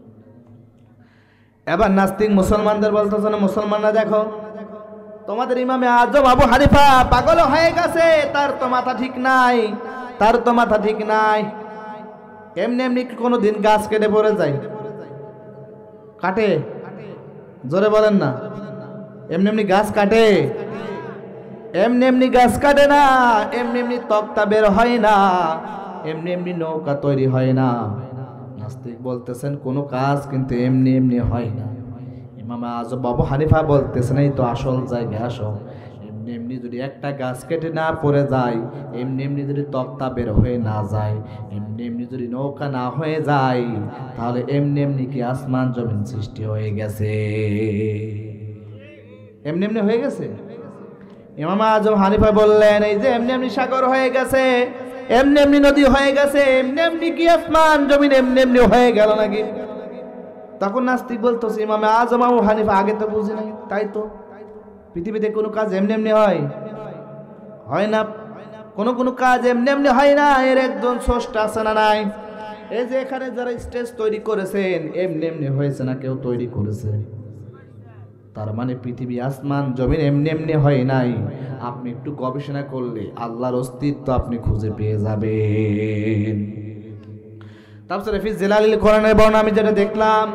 এবার নাস্তিক মুসলমানদের বলতেছে, না মুসলমানরা দেখো, তোমাদের ইমামে আজম আবু হানিফা পাগল হয়ে গেছে, তার তো মাথা ঠিক নাই। এমনি এমনি কোনো দিন গাছ কেটে পড়ে যায়? কাটে? জোরে বলেন না। এমনি এমনি গাছ কাটে? এমনি এমনি গাছ কাটে না, এমনি এমনি তক্তা বের হয় না, এমনি এমনি নৌকা তৈরি হয় না। নাস্তিক বলতেছেন, কোনো কাজ কিন্তু এমনি এমনি হয় না। ইমাম আজম আবু হানিফা বলতেছেন, এই তো আসল জায়গায় আসো। এমনি এমনি যদি একটা গাছ কেটে না পড়ে যায়, এমনি এমনি যদি তক্তা বের হয়ে না যায়, এমনি এমনি যদি নৌকা না হয়ে যায়, তাহলে এমনি এমনি কি আসমান জমিন সৃষ্টি হয়ে গেছে? এমনি এমনি হয়ে গেছে? ইমাম আজম হানিফা বললেন, এই যে এমনি এমনি সাগর হয়ে গেছে, এমনি এমনি নদী হয়ে গেছে, এমনি এমনি কি আসমান জমিন এমনি এমনি হয়ে গেল নাকি? তখন নাস্তিক বলতেছে, ইমাম আজম আবু হানিফা আগে তো বুঝি নাই, তাই তো পৃথিবীতে কোনো কাজ এমনি এমনি হয় না। কোনো কাজ এমনি এমনি হয় না, এর একজন স্রষ্টা আছে না নাই? এই যে এখানে যারা স্টেজ তৈরি করেছেন, এমনি এমনি হয়েছে না, কেউ তৈরি করেছে। তার মানে পৃথিবী আসমান জমিন এমনি এমনি হয় নাই। আপনি একটু গবেষণা করলে আল্লাহর অস্তিত্ব আপনি খুঁজে পেয়ে যাবেন। তাফসীরে ফি জিলালিল কোরআনের বর্ণনা আমি যেটা দেখলাম,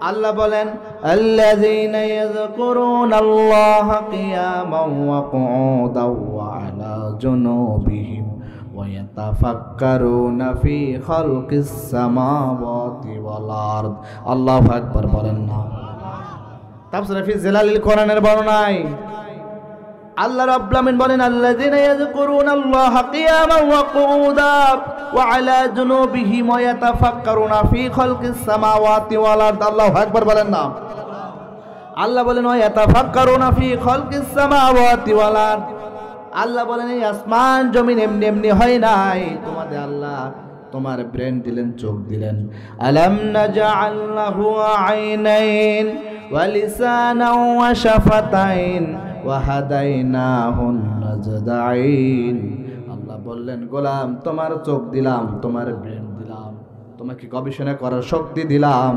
আল্লাহ বলেন, আল্লাযীনা ইয়াযকুরুনাল্লাহা কিয়ামান ওয়া কুউদান ওয়া আলা জুনুবিহিম ওয়া ইয়াতাফাক্কারুনা ফি খালকিস সামাওয়াতি ওয়াল আরদ। আল্লাহু আকবার বলেন না। তাফসীরে ফি জিলালিল কোরআনের বর্ণনায় আল্লাহ রাব্বুল আমিন বলেন আল্লাযীনা ইয়াযকুরুনাল্লাহা কিয়ামান ওয়া কুউদান ওয়া আলা জুনুবিহিম ওয়া ইয়াতাফাক্কারুনা ফি খালকিস সামাওয়াতি ওয়াল আরদ। আল্লাহু আকবার বলেন না। আল্লাহ বলেন ওয়া ইয়াতাফাক্কারুনা ফি খালকিস সামাওয়াতি ওয়াল আরদ। আল্লাহ বলেন এই আসমান জমিন এমনি এমনি হয় নাই, তোমাদের আল্লাহ তোমার ব্রেন দিলেন, চোখ দিলেন। আলাম নাজআল লাহু আইনাইন ওয়া লিসানান ওয়া শাফাতাইন ওয়া হাদাইনাহুন নাজদাইন। আল্লাহ বললেন গোলাম তোমার চোখ দিলাম, তোমার ব্রেন দিলাম, তোমাকে গবেষণা করার শক্তি দিলাম।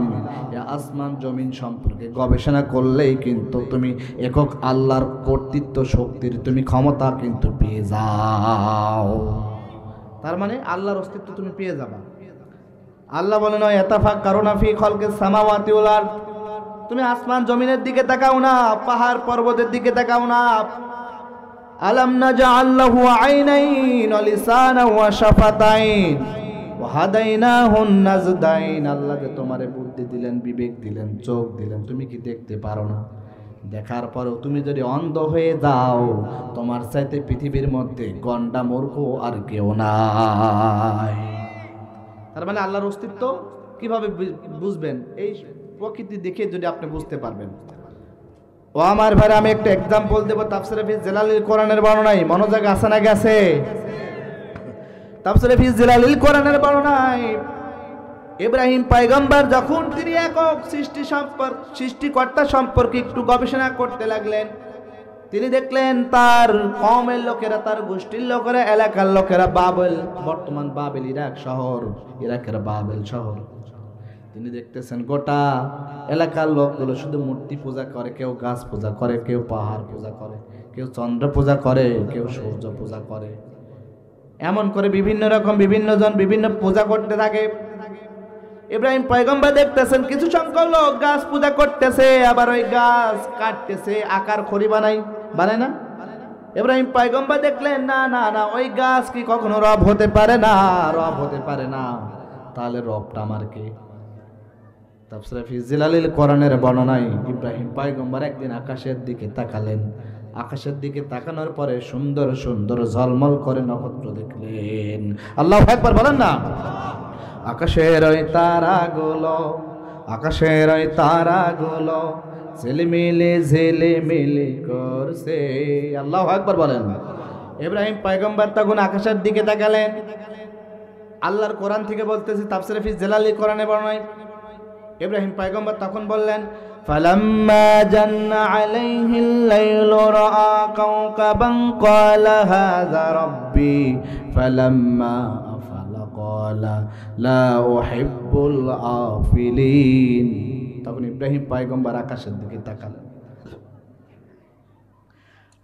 এই আসমান জমিন সম্পর্কে গবেষণা করলেই কিন্তু তুমি একক আল্লাহর কর্তৃত্ব শক্তির তুমি ক্ষমতা কিন্তু পেয়ে যাও। তার মানে আল্লাহর অস্তিত্ব তুমি পেয়ে যাবা। আল্লাহ বলেন ইয়াতাফাক্কারুনা ফি খালকিস সামাওয়াতি ওয়াল আরদ। তুমি আসমান জমিনের দিকে তাকাও না, পাহাড় পর্বতের দিকে তাকাও না। আলাম নাজআল লাহু আইনাইন ওয়া লিসানান ওয়া শাফাতাইন ওয়া হাদাইনাহুন নাজদাইন। আল্লাহ যে তোমারে বুদ্ধি দিলেন, বিবেক দিলেন, চোখ দিলেন, তুমি কি দেখতে পারো না? দেখার পরেও তুমি যদি অন্ধ হয়ে যাও, তোমার চাইতে পৃথিবীর মধ্যে গন্ডা মূর্খ আর কেউ নাই। তার মানে আল্লাহর অস্তিত্ব কিভাবে বুঝবেন? এই প্রকৃতি দেখে যদি আপনি বুঝতে পারবেন। ও আমার ভাই, আমি একটা এক্সাম্পল দেব। তাফসীরে ফি জিলালিল কোরআনের বর্ণনায় মনোযোগ আছে না গেছে? তাফসীরে ফি জিলালিল কোরআনের বর্ণনায় ইব্রাহিম পয়গম্বর যখন তিনি একক সৃষ্টিকর্তা সম্পর্কে একটু গবেষণা করতে লাগলেন, তিনি দেখলেন তার কওমের লোকেরা, তার গোষ্ঠীর লোকেরা, এলাকার লোকেরা বাবেল, বর্তমান বাবেল ইরাক শহর, ইরাকের বাবেল শহর, তিনি দেখতেছেন গোটা এলাকার লোকগুলো শুধু মূর্তি পূজা করে, কেউ গাছ পূজা করে, কেউ পাহাড় পূজা করে, কেউ চন্দ্র পূজা করে, কেউ সূর্য পূজা করে। এমন করে বিভিন্ন রকম বিভিন্ন জন বিভিন্ন পূজা করতে থাকে। ইব্রাহিম পয়গম্বর দেখতেছেন কিছু সংখ্যক লোক গাছ পূজা করতেছে, আবার ওই গাছ কাটতেছে, আকার খড়ি বানায় না। ইব্রাহিম পয়গম্বর দেখলেন না না না, ওই গাছ কি কখনো রব হতে পারে না, রব হতে পারে না। তাহলে রবটা আমার কে? তাফসীরে ফি জিলালিল কোরআনের বর্ণনায় ইব্রাহিম পয়গম্বর একদিন আকাশের দিকে তাকালেন। আকাশের দিকে তাকানোর পরে সুন্দর সুন্দর ঝলমল করে নক্ষত্র দেখলেন। আল্লাহু আকবার বলেন না। আকাশের ওই তারাগুলো, আকাশের ওই তারাগুলো ঝিলিমিলি করছে। আল্লাহু আকবার বলেন। ইব্রাহিম পয়গম্বর তখন আকাশের দিকে তাকালেন। আল্লাহর কোরআন থেকে বলতেছে, তাফসীরে ফি জিলালিল কোরআনে বর্ণনায় ইব্রাহিম পয়গম্বর তখন বললেন ফালাম্মা জান্না আলাইহিল লাইলু রাআ কাওকাবান ক্বালা হাযা রাব্বি ফালাম্মা আফালা ক্বালা লা উহিব্বুল আফিলিন। তখন ইব্রাহিম পয়গম্বর আকাশের দিকে তাকালেন।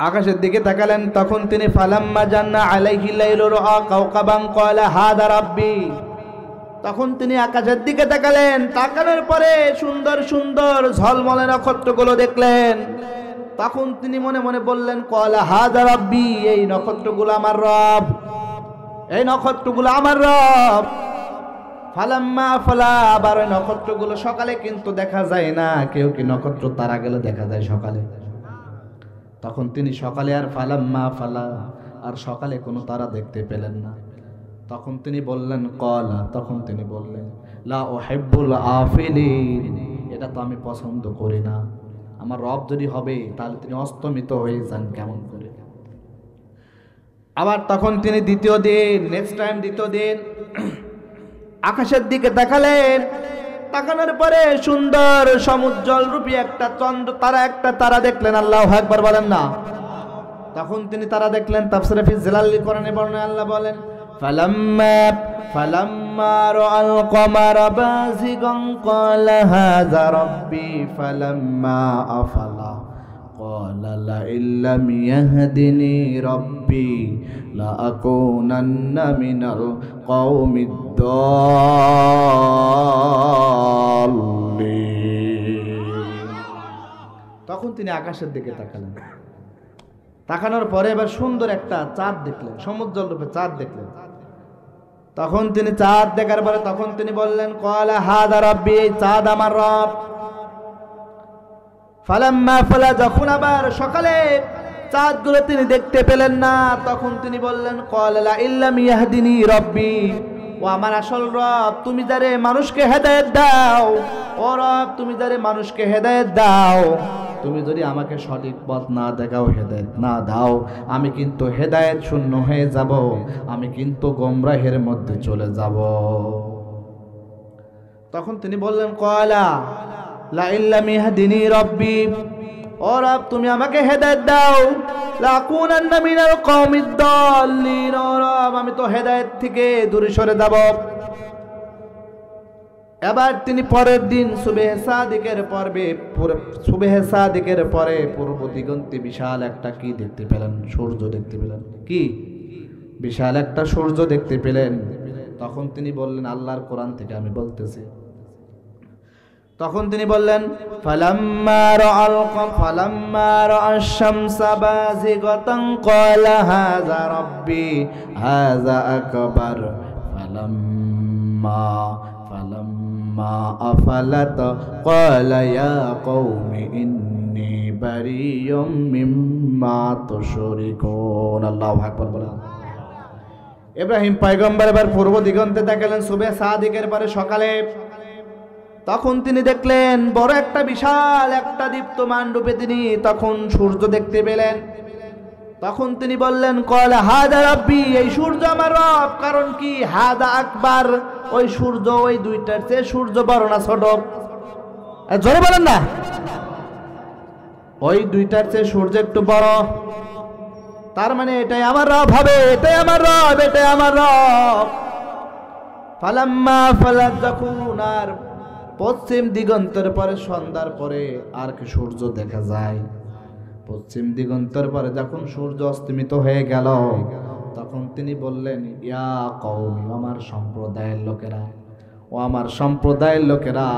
আকাশের দিকে তাকালেন, তখন তিনি ফালাম্মা জান্না আলাইহিল লাইলু রাআ কাওকাবান ক্বালা হাযা রাব্বি। তখন তিনি আকাশের দিকে তাকালেন। তাকানোর পরে সুন্দর সুন্দর ঝলমলে নক্ষত্রগুলো দেখলেন। তখন তিনি মনে মনে বললেন ক্বালা হাযা রাব্বি, এই নক্ষত্রগুলো আমার রব, এই নক্ষত্রগুলো আমার রব। ফালাম্মা ফালা, আবার ওই নক্ষত্রগুলো সকালে কিন্তু দেখা যায় না। কেউ কি নক্ষত্র তারা গেলে দেখা যায় সকালে? তখন তিনি সকালে আর ফালাম্মা ফালা আর সকালে কোনো তারা দেখতে পেলেন না। তখন তিনি বললেন ক্বালা, তখন তিনি বললেন লা উহিব্বুল আফিলিন, এটা তো আমি পছন্দ করি না। আমার রব যদি হবে তাহলে তিনি অস্তমিত হয়ে যান কেমন করে? আবার তখন তিনি দ্বিতীয় দিন, নেক্সট টাইম দ্বিতীয় দিন আকাশের দিকে তাকালেন। তাকানোর পরে সুন্দর সমুজ্জ্বল রূপী একটা তারা দেখলেন। আল্লাহু আকবার বলেন না। তখন তিনি তারা দেখলেন। তাফসীরে ফি জিলালিল কোরআনে বর্ণনা আল্লাহ বলেন ফালাম্মা রাআল কমারা বাযিগান ক্বালা হাযা রাব্বি ফালাম্মা আফালা ক্বালা লা ইল্লাম ইয়াহদিনি রাব্বি লা আকুনান্না মিনাল কওমিদ দাল্লিন। তখন তিনি আকাশের দিকে তাকালেন। তাকানোর পরে এবার সুন্দর একটা চাঁদ দেখলেন, সমুজ্জ্বল রূপে চাঁদ দেখলেন। তখন তিনি চাঁদ দেখার পরে তখন তিনি বললেন ক্বালা হাযা রাব্বি, এই চাঁদ আমার রব। ফালাম্মা ফালা, যখন আবার সকালে চাঁদগুলো তিনি দেখতে পেলেন না। তখন তিনি বললেন ক্বালা লা ইল্লাম ইয়াহদিনি রব্বি, ও আমার আসল রব, তুমি যারে মানুষকে হেদায়েত দাও, ও রব তুমি যারে মানুষকে হেদায়েত দাও, তুমি যদি আমাকে সঠিক পথ না দেখাও, হেদায়েত না দাও, আমি কিন্তু হেদায়েত শূন্য হয়ে যাব, আমি কিন্তু গোমরাহের মধ্যে চলে যাব। তখন তিনি বললেন ক্বালা লা ইল্লাম ইয়াহদিনি রব্বি, ও রব তুমি আমাকে হেদায়েত দাও, লাকুনান্না মিনাল কওমিদ দাল্লিন, ও রব আমি তো হেদায়েত থেকে দূরে সরে যাব। এবার তিনি পরের দিন সুবহে সাদিকের পরে পূর্ব দিগন্তে বিশাল একটা কি দেখতে পেলেন? সূর্য দেখতে পেলেন। কি বিশাল একটা সূর্য দেখতে পেলেন। তখন তিনি বললেন, আল্লাহর কোরআন থেকে আমি বলতেছি, তখন তিনি বললেন ফালাম্মা রাআশ শামসা বাযিগাতান ক্বালা হাযা রাব্বি হাযা আকবার, ফালাম্মা আফালাত ক্বালা ইয়া কওমি ইন্নী বারিয়্যুম মিম্মা তুশরিকুন। আল্লাহু আকবার বলেন। ইব্রাহিম পয়গম্বর এবার পূর্ব দিগন্তে তাকালেন সুবহে সাদিকের পরে সকালে। তখন তিনি দেখলেন বড় একটা বিশাল একটা দীপ্তমান রূপে তিনি তখন সূর্য দেখতে পেলেন। তখন তিনি বললেন ক্বালা হাযা রাব্বি, এই সূর্য আমার রব। কারণ কি? হাযা আকবার, ওই সূর্য ওই দুইটার চেয়ে সূর্য বড় না ছোট? জোরে বলেন না। ওই দুইটার চেয়ে সূর্য একটু বড়, তার মানে এটাই আমার রব হবে, এটাই আমার রব, এটাই আমার রব। ফালাম্মা ফালাত, যখন আর পশ্চিম দিগন্তের পরে সন্ধ্যার পরে আর কি সূর্য দেখা যায়, পশ্চিম দিগন্তের পরে যখন সূর্য অস্তমিত হয়ে গেল, তখন তিনি বললেন ইয়া কওমি, আমার সম্প্রদায়ের লোকেরা, ও আমার সম্প্রদায়ের লোকেরা,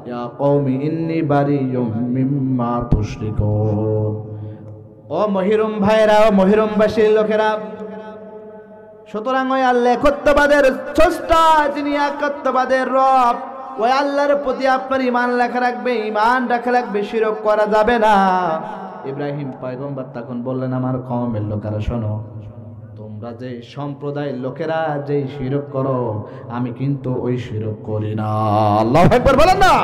ইয়া কওমি ইন্নী বারিয়্যুম মিম্মা তুশরিকুন, ও মহিরুম ভাইরা, ও মহিরুমবাসীর লোকেরা, সুতরাং ওই আল্লাহ একত্ববাদের স্রষ্টা, যিনি একত্ববাদের রব, ওই আল্লাহর প্রতি আপনার ঈমান রাখা লাগবে, শিরক করা যাবে না। ইব্রাহিম পয়গম্বর তখন বললেন আমার কওমের লোকেরা শোনো, তোমরা যে সম্প্রদায়ের লোকেরা যে শিরক করো, আমি কিন্তু ওই শিরক করি না। আল্লাহু আকবার বলেন না।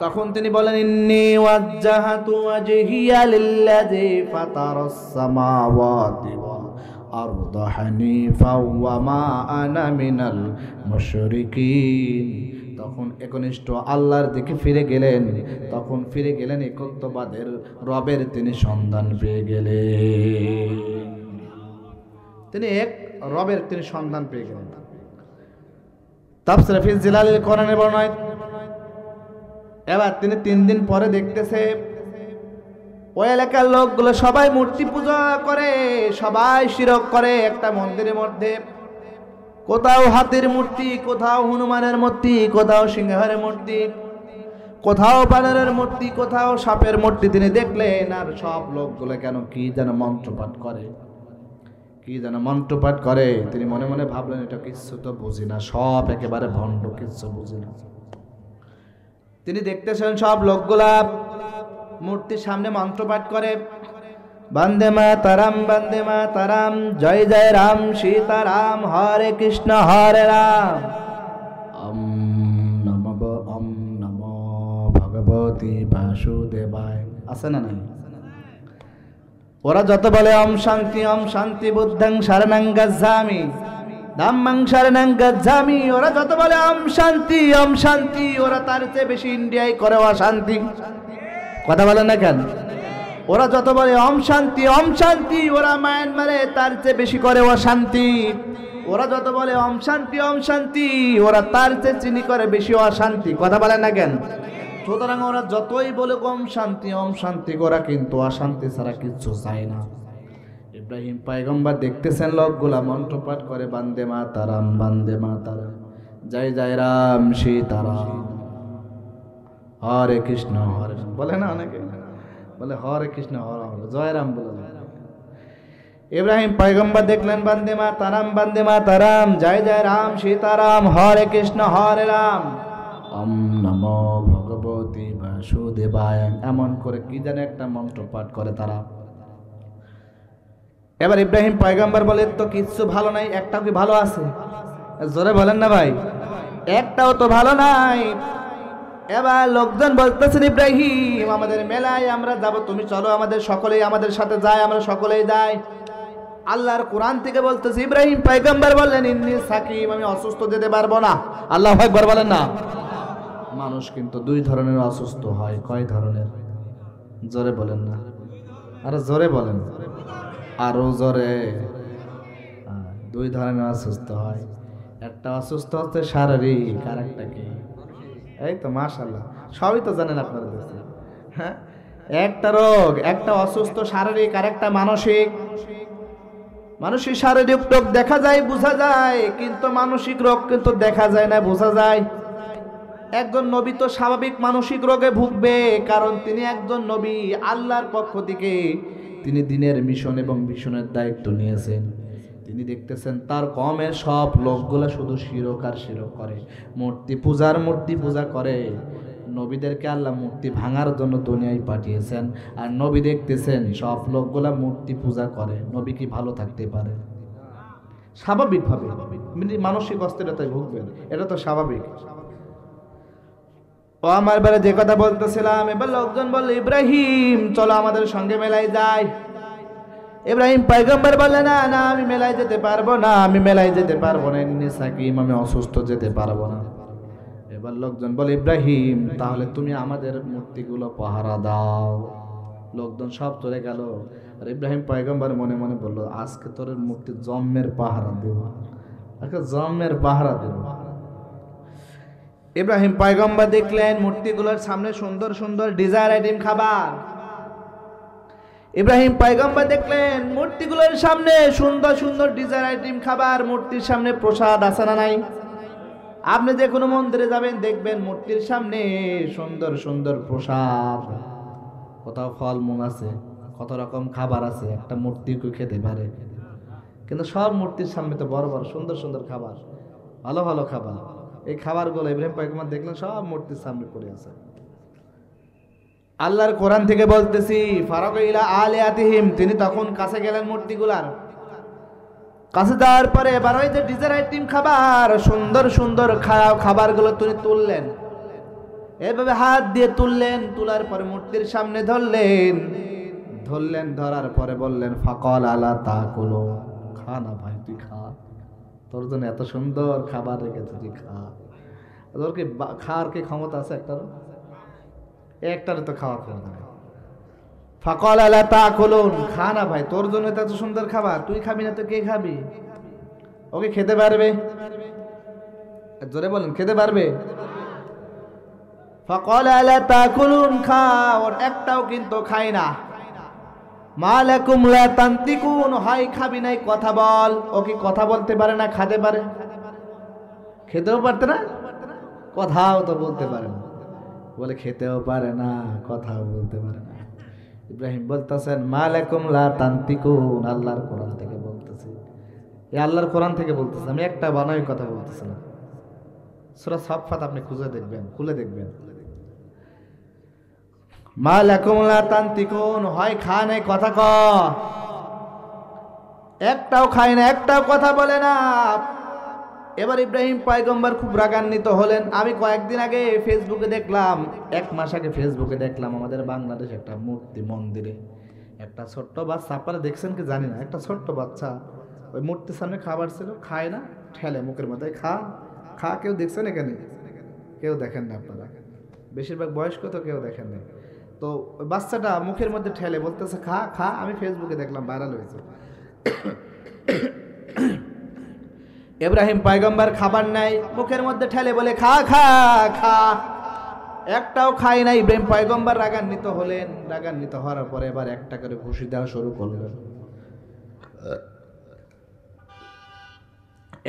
তখন তিনি বলেন ইন্নী ওয়াজ্জাহাতু ওয়াজহিয়া লিল্লাযী ফাতারাস সামাওয়াতি ওয়াল আরদা হানিফা ওয়া মা আনা মিনাল মুশরিকিন। তখন একনিষ্ঠ আল্লাহর দিকে ফিরে গেলেন, তখন ফিরে গেলেন একত্ববাদের রবের তিনি সন্ধান পেয়ে গেলেন, তিনি এক রবের তিনি সন্ধান পেয়ে গেলেন। তাফসীর ফি জিলালিল কোরআনের বর্ণনা। এবার তিনি 3 দিন পরে দেখতেছে ওই এলাকার লোকগুলো সবাই মূর্তি পূজা করে, সবাই শিরক করে। একটা মন্দিরের মধ্যে কোথাও হাতির মূর্তি, কোথাও হনুমানের মূর্তি, কোথাও সিংহের মূর্তি, কোথাও বানরের মূর্তি, কোথাও সাপের মূর্তি তিনি দেখলেন। আর সব লোকগুলো কেন কি যেন মন্ত্রপাঠ করে, কি যেন মন্ত্রপাঠ করে। তিনি মনে মনে ভাবলেন এটা কিছু তো বুঝি না, সব একেবারে ভণ্ড, কিছু বুঝি না। তিনি দেখতেছেন সব লোকগুলা মূর্তির সামনে মন্ত্রপাঠ করে, বন্দে মাতারাম, জয় জয় রাম সীতারাম, হরে কৃষ্ণ হরে রাম, ওম নমো ভগবতী বাসুদেবায়। আছে না নাই? ওরা যত বলে ওম শান্তি বুদ্ধং শরণং গচ্ছামি, ধাম্মং শরণং গচ্ছামি, ওরা যত বলে ওম শান্তি, ওরা তার চেয়ে বেশি ইন্ডিয়ায় করে অশান্তি। কথা বলেন না কেন? ওরা যত বলে ওম শান্তি, ওরা মায়ানমারে তার চেয়ে বেশি করে অশান্তি। ওরা যত বলে ওম শান্তি, ওরা তার চেয়ে চিনি করে বেশি অশান্তি। কথা বলেন না কেন? সুতরাং ওরা যতই বলে ওম শান্তি, ওরা কিন্তু অশান্তি ছাড়া কিচ্ছু চায় না। ইব্রাহিম পয়গম্বর দেখতেছেন লোকগুলা মন্ত্রপাঠ করে, বন্দে মাতারাম, জয় জয় রাম সীতারাম, হরে কৃষ্ণ হরে রাম। বলে না অনেকে, বলে হরে কৃষ্ণ হরে রাম, জয় রাম বলে। ইব্রাহিম পয়গম্বর দেখলেন বন্দে মাতারাম, জয় জয় রাম সীতারাম, হরে কৃষ্ণ হরে রাম, ওম নমো ভগবতী বাসুদেবায়। এমন করে কি যেন একটা মন্ত্র পাঠ করে তারা। এবার ইব্রাহিম পয়গম্বর বলে তো কিচ্ছু ভালো নাই, একটাও কি ভালো আছে? জোরে বলেন না ভাই, একটাও তো ভালো নাই। এবার লোকজন বলতেছেন ইব্রাহিম আমাদের মেলায় আমরা যাব, তুমি চলো আমাদের সকলেই আমাদের সাথে যায়, আমরা সকলেই যাই। আল্লাহর কোরআন থেকে বলতেছে ইব্রাহিম পয়গম্বর বললেন ইন্নী সাকিম, আমি অসুস্থ, যেতে পারবো না। আল্লাহু আকবার বলেন না। মানুষ কিন্তু দুই ধরনের অসুস্থ হয়, কয় ধরনের? জোরে বলেন না, আরে জোরে বলেন, আরো জোরে। দুই ধরনের অসুস্থ হয়, একটা অসুস্থ হচ্ছে শারীরিক, আর একটা কি? এই তো মাশাআল্লাহ সবই তো জানেন আপনারা দেশে। হ্যাঁ, একটা রোগ, একটা অসুস্থ শারীরিক আর একটা মানসিক। মানসিক শারীরিক রোগ দেখা যায় বোঝা যায়, কিন্তু মানসিক রোগ কিন্তু দেখা যায় না বোঝা যায়। একজন নবী তো স্বাভাবিক মানসিক রোগে ভুগবে, কারণ তিনি একজন নবী, আল্লাহর পক্ষ থেকে তিনি দিনের মিশন এবং মিশনের দায়িত্ব নিয়েছেন। তিনি দেখতেছেন তার কমের সব লোকগুলা শুধু শিরক আর শিরক করে, মূর্তি পূজা করে। নবীদেরকে আল্লাহ মূর্তি ভাঙার জন্য দুনিয়ায় পাঠিয়েছেন, আর নবী দেখতেছেন সব লোকগুলা মূর্তি পূজা করে। নবী কি ভালো থাকতে পারে? স্বাভাবিকভাবে মানসিক অস্থিরতায় ভুগবেন, এটা তো স্বাভাবিক। ও আমার বারে যে কথা বলতেছিলাম, এবার লোকজন বলল ইব্রাহিম চলো আমাদের সঙ্গে মেলায় যাই। ইব্রাহিম পয়গম্বর বলে না না, আমি মেলায় যেতে পারবো না, আমি মেলায় যেতে পারবো না, ইন্নী সাকিম, আমি অসুস্থ, যেতে পারবো না। এবার লোকজন বলে ইব্রাহিম তাহলে তুমি আমাদের মূর্তিগুলো পাহারা দাও। লোকজন সব চলে গেল, আর ইব্রাহিম পয়গম্বর মনে মনে বলল আজকে তোর মূর্তি জম্মের পাহারা দেব, আজকে জম্মের পাহারা দেব। ইব্রাহিম পয়গম্বর দেখলেন মূর্তিগুলোর সামনে সুন্দর সুন্দর ডিজায়ার আইটেম খাবার। ইব্রাহিম পয়গম্বর দেখলেন মূর্তিগুলোর সামনে সুন্দর সুন্দর ডিজায়ার আইটেম খাবার, মূর্তির সামনে প্রসাদ আছে না নাই? আপনি যে কোনো মন্দিরে যাবেন দেখবেন মূর্তির সামনে সুন্দর সুন্দর প্রসাদ, কোথাও ফল মূল আছে, কত রকম খাবার আছে, একটা মূর্তি কেউ খেতে পারে। কিন্তু সব মূর্তির সামনে তো বড় বড় সুন্দর সুন্দর খাবার, ভালো ভালো খাবার। এই খাবারগুলো ইব্রাহিম পয়গম্বর দেখলেন সব মূর্তির সামনে পড়ে আছে। আল্লাহর কোরআন থেকে বলতেছি ফারাগা ইলা আলিয়াতিহিম, তিনি তখন কাছে গেলেন মূর্তিগুলার কাছে। যাওয়ার পরে এবার ওই যে ডিজায়ার আইটেম খাবার, সুন্দর সুন্দর খাবারগুলো তিনি তুললেন, এভাবে হাত দিয়ে তুললেন, তোলার পরে মূর্তির সামনে ধরলেন, ধরার পরে বললেন ফাকাল আলা তাকুলু, খা না ভাই, তুই খা, তোর জন্য এত সুন্দর খাবার রেখেছে, তুই খা। তোর কি খাওয়ার কি ক্ষমতা আছে? একটার তো খাওয়া ক্ষমতা নেই। ফাকাল আলা তাকুলুন, খা না ভাই, তোর জন্য এত সুন্দর খাবার, তুই খাবি না তো কে খাবি? ওকে খেতে পারবে? জোরে বলেন, খেতে পারবে? ফাকাল আলা তাকুলুন, খা, ওর একটাও কিন্তু খাই না। মা লাকুম লা তানতিকুন, হয় খাবি নাই, কথা বল। ও কি কথা বলতে পারে না খেতে পারে? খেতেও পারতে না, কথাও তো বলতে পারে না। বলে খেতেও পারে না, কথাও বলতে পারে না। ইব্রাহিম বলতেছেন মা লাকুম লা তানতিকুন, আল্লাহর কোরআন থেকে বলতেছি, এই আল্লাহর কোরআন থেকে বলতেছে, আমি একটা বানাই কথা বলতেছি না। সূরা সাফফাত আপনি খুঁজে দেখবেন, খুলে দেখবেন। মা লাকুম লা তানতিকুন, হয় খা নাই, কথা ক। একটাও খায় না, একটাও কথা বলে না। এবার ইব্রাহিম পয়গম্বর খুব রাগান্বিত হলেন। আমি কয়েকদিন আগে ফেসবুকে দেখলাম, এক মাস আগে ফেসবুকে দেখলাম আমাদের বাংলাদেশে একটা মূর্তি মন্দিরে একটা ছোট্ট বাচ্চা, আপনারা দেখছেন কি জানি না, একটা ছোট্ট বাচ্চা ওই মূর্তির সামনে খাবার ছিল, খায় না, ঠেলে মুখের মধ্যে, খা খা। কেউ দেখছেন এখানে? কেউ দেখেন না আপনারা, বেশিরভাগ বয়স্ক তো কেউ দেখেন না। তো ওই বাচ্চাটা মুখের মধ্যে ঠেলে বলতেছে খা খা, আমি ফেসবুকে দেখলাম, ভাইরাল হয়েছে। ইব্রাহিম পয়গম্বর খাবার নাই, মুখের মধ্যে ঠেলে বলে খা খা খা, একটাও খাই নাই। ইব্রাহিম পয়গম্বর রাগান্বিত হলেন। রাগান্বিত হওয়ার পরে এবার একটা করে ঘুষি দেওয়া শুরু করলেন,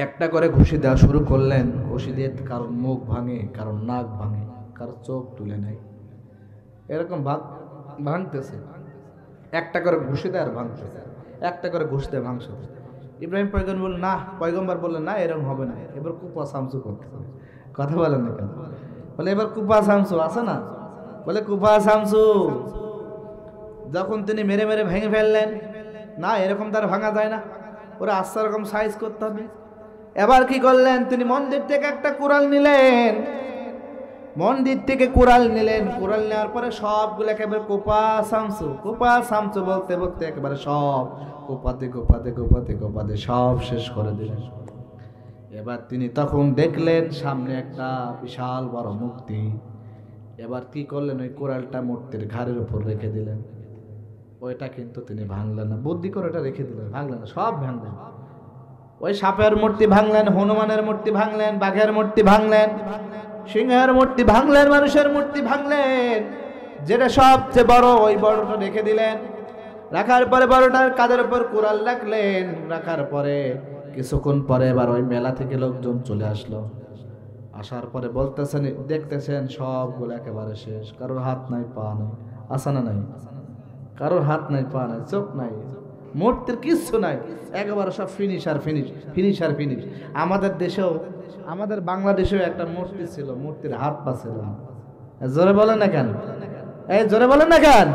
একটা করে ঘুষি দেওয়া শুরু করলেন। ঘুষি দিয়ে কারোর মুখ ভাঙে, কারোর নাক ভাঙে, কারোর চোখ তুলে নেয়, এরকম ভাঙতেছে। একটা করে ঘুষি দেয় আর ভাঙতেছে, একটা করে ঘুষ দেয় ভাঙছে। ইব্রাহিম পয়গম্বর বললেন না, এরকম হবে না, এবার কুপা শামসু করতে হবে। কথা বলেন না কেন? বলে এবার কুপা শামসু আছে না, বলে কুপা শামসু। যখন তিনি মেরে মেরে ভেঙে ফেললেন, না, এরকম তার ভাঙা যায় না, ওরা আস্তে রকম সাইজ করতে হবে। এবার কি করলেন, তিনি মন্দির থেকে একটা কুড়াল নিলেন, মন্দির থেকে কুড়াল নিলেন। কুড়াল নেওয়ার পরে সবগুলো একেবারে কোপা সামসু বলতে বলতে একেবারে সব কোপাতে সব শেষ করে দিলেন। এবার তিনি তখন দেখলেন সামনে একটা বিশাল বড় মূর্তি। এবার কি করলেন, ওই কোড়ালটা মূর্তির ঘাড়ের উপর রেখে দিলেন। ওইটা কিন্তু তিনি ভাঙলেন না, বুদ্ধি করে ওটা রেখে দিলেন, ভাঙলেন না, সব ভাঙলেন। ওই সাপের মূর্তি ভাঙলেন, হনুমানের মূর্তি ভাঙলেন, বাঘের মূর্তি ভাঙলেন, সিংহের মূর্তি ভাঙলেন, মানুষের মূর্তি ভাঙলেন। যেটা সবচেয়ে বড় ওই বড়টা রেখে দিলেন। রাখার পরে বড়টার কাঁধের উপর কুড়াল রাখলেন। রাখার পরে কিছুক্ষণ পরে এবার ওই মেলা থেকে লোকজন চলে আসলো। আসার পরে বলতেছেন, দেখতেছেন সবগুলো একেবারে শেষ, কারোর হাত নাই পা নাই, আসানা নাই, কারোর হাত নাই পা নাই, চোখ নাই, মূর্তির কিচ্ছু নাই, একেবারে সব ফিনিশ। আমাদের দেশেও, আমাদের বাংলাদেশেও একটা মূর্তি ছিল, মূর্তির হাত পা ছিল না। জোরে বলেন না কেন? এই জোরে বলেন না কেন?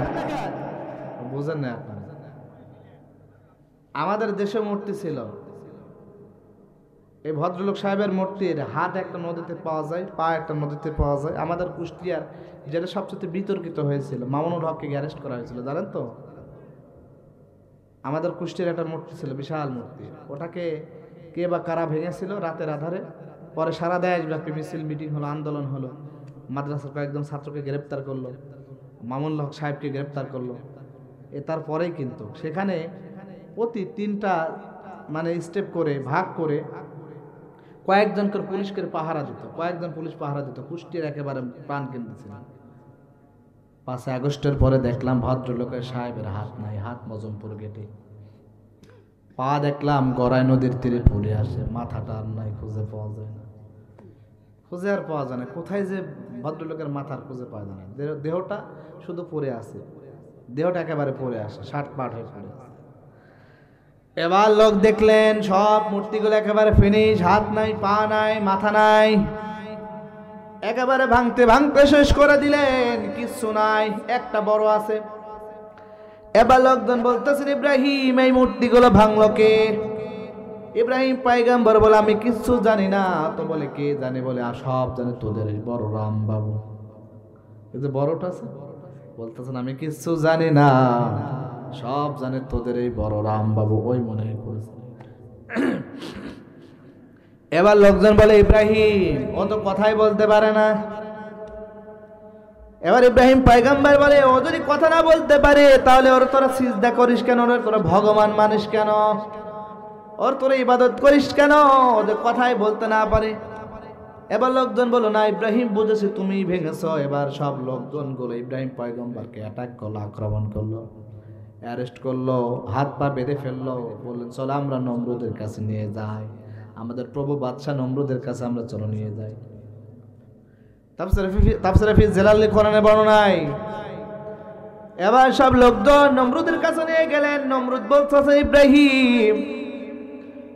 বুঝেন না আপনারা? আমাদের দেশে মূর্তি ছিল, এই ভদ্রলোক সাহেবের মূর্তির হাত একটা নদীতে পাওয়া যায়, পা একটা নদীতে পাওয়া যায়। আমাদের কুষ্টিয়ার যেটা সবচেয়ে বিতর্কিত হয়েছিল, মামুনুল হককে অ্যারেস্ট করা হয়েছিল, জানেন তো? আমাদের কুষ্টিয়ার একটা মূর্তি ছিল, বিশাল মূর্তি। ওটাকে কে বা কারা ভেঙেছিল রাতের আধারে। পরে সারা দেশব্যাপী মিছিল, মিটিং হলো, আন্দোলন হলো, মাদ্রাসার কয়েকজন ছাত্রকে গ্রেপ্তার করলো, মামুনুল হক সাহেবকে গ্রেপ্তার করলো। তারপরেই কিন্তু সেখানে প্রতি 3টা মানে স্টেপ করে ভাগ করে কয়েকজন করে পুলিশকে পাহারা দিত, কয়েকজন পুলিশ পাহারা দিত। কুষ্টিয়ার একেবারে প্রাণ কেন্দ্র ছিল। 5 আগস্টের পরে দেখলাম ভদ্রলোকের সাহেবের হাত নাই, হাত মজমপুর গেটে। পা দেখলাম গড়াই নদীর তীরে পড়ে আসে, মাথাটা আর নাই, খুঁজে পাওয়া যায় না, খুঁজে আর পাওয়া যায় না। কোথায় যে ভদ্রলোকের মাথার খুঁজে পাওয়া যায় না, দেহটা শুধু পড়ে আছে, দেহটা একেবারে পড়ে আসে, 60 পাট হয়ে পড়ে আছে। এবার লোক দেখলেন সব মূর্তিগুলো একেবারে ফিনিশ, হাত নাই, পা নাই, মাথা নাই, একেবারে ভাঙতে ভাঙতে শেষ করে দিলেন, কিচ্ছু নাই, একটা বড় আছে। এবার লোকজন বলতেছেন, ইব্রাহিম এই মূর্তিগুলো ভাঙলো কে? ইব্রাহিম পয়গম্বর বলে, আমি কিচ্ছু জানি না। তো বলে, কে জানে? বলে, সব জানে, তোদের এই বড় রাম বাবু, এই যে বড়টা আছে, বলতেছেন আমি কিচ্ছু জানি না, সব জানে তোদের এই বড় রাম বাবু, ওই মনে করেছে। এবার লোকজন বলে, ইব্রাহিম ও তো কথাই বলতে পারে না। এবার ইব্রাহিম পয়গম্বর বলে, ও যদি কথা না বলতে পারে তাহলে ওর তোরা সিজদা করিস কেন? ওর তোরা ভগবান মানিস কেন? ওর তোরা ইবাদত করিস কেন? ওদের কথাই বলতে না পারে। এবার লোকজন বলো, না ইব্রাহিম বুঝেছি, তুমি ভেঙেছো। এবার সব লোকজন গুলো ইব্রাহিম পয়গম্বরকে অ্যাটাক করলো, আক্রমণ করলো, অ্যারেস্ট করলো, হাত পা বেঁধে ফেললো। বললেন, চলো আমরা নমরুদের কাছে নিয়ে যাই, আমাদের প্রভু বাদশাহ নমরুদের কাছে আমরা চলো নিয়ে যাই। তাফসীরে ফি জালালি কোরআনে বর্ণনায়। এবার সব লোকজন নমরুদের কাছে নিয়ে গেলেন। নমরুদ বলতেছে, ইব্রাহিম,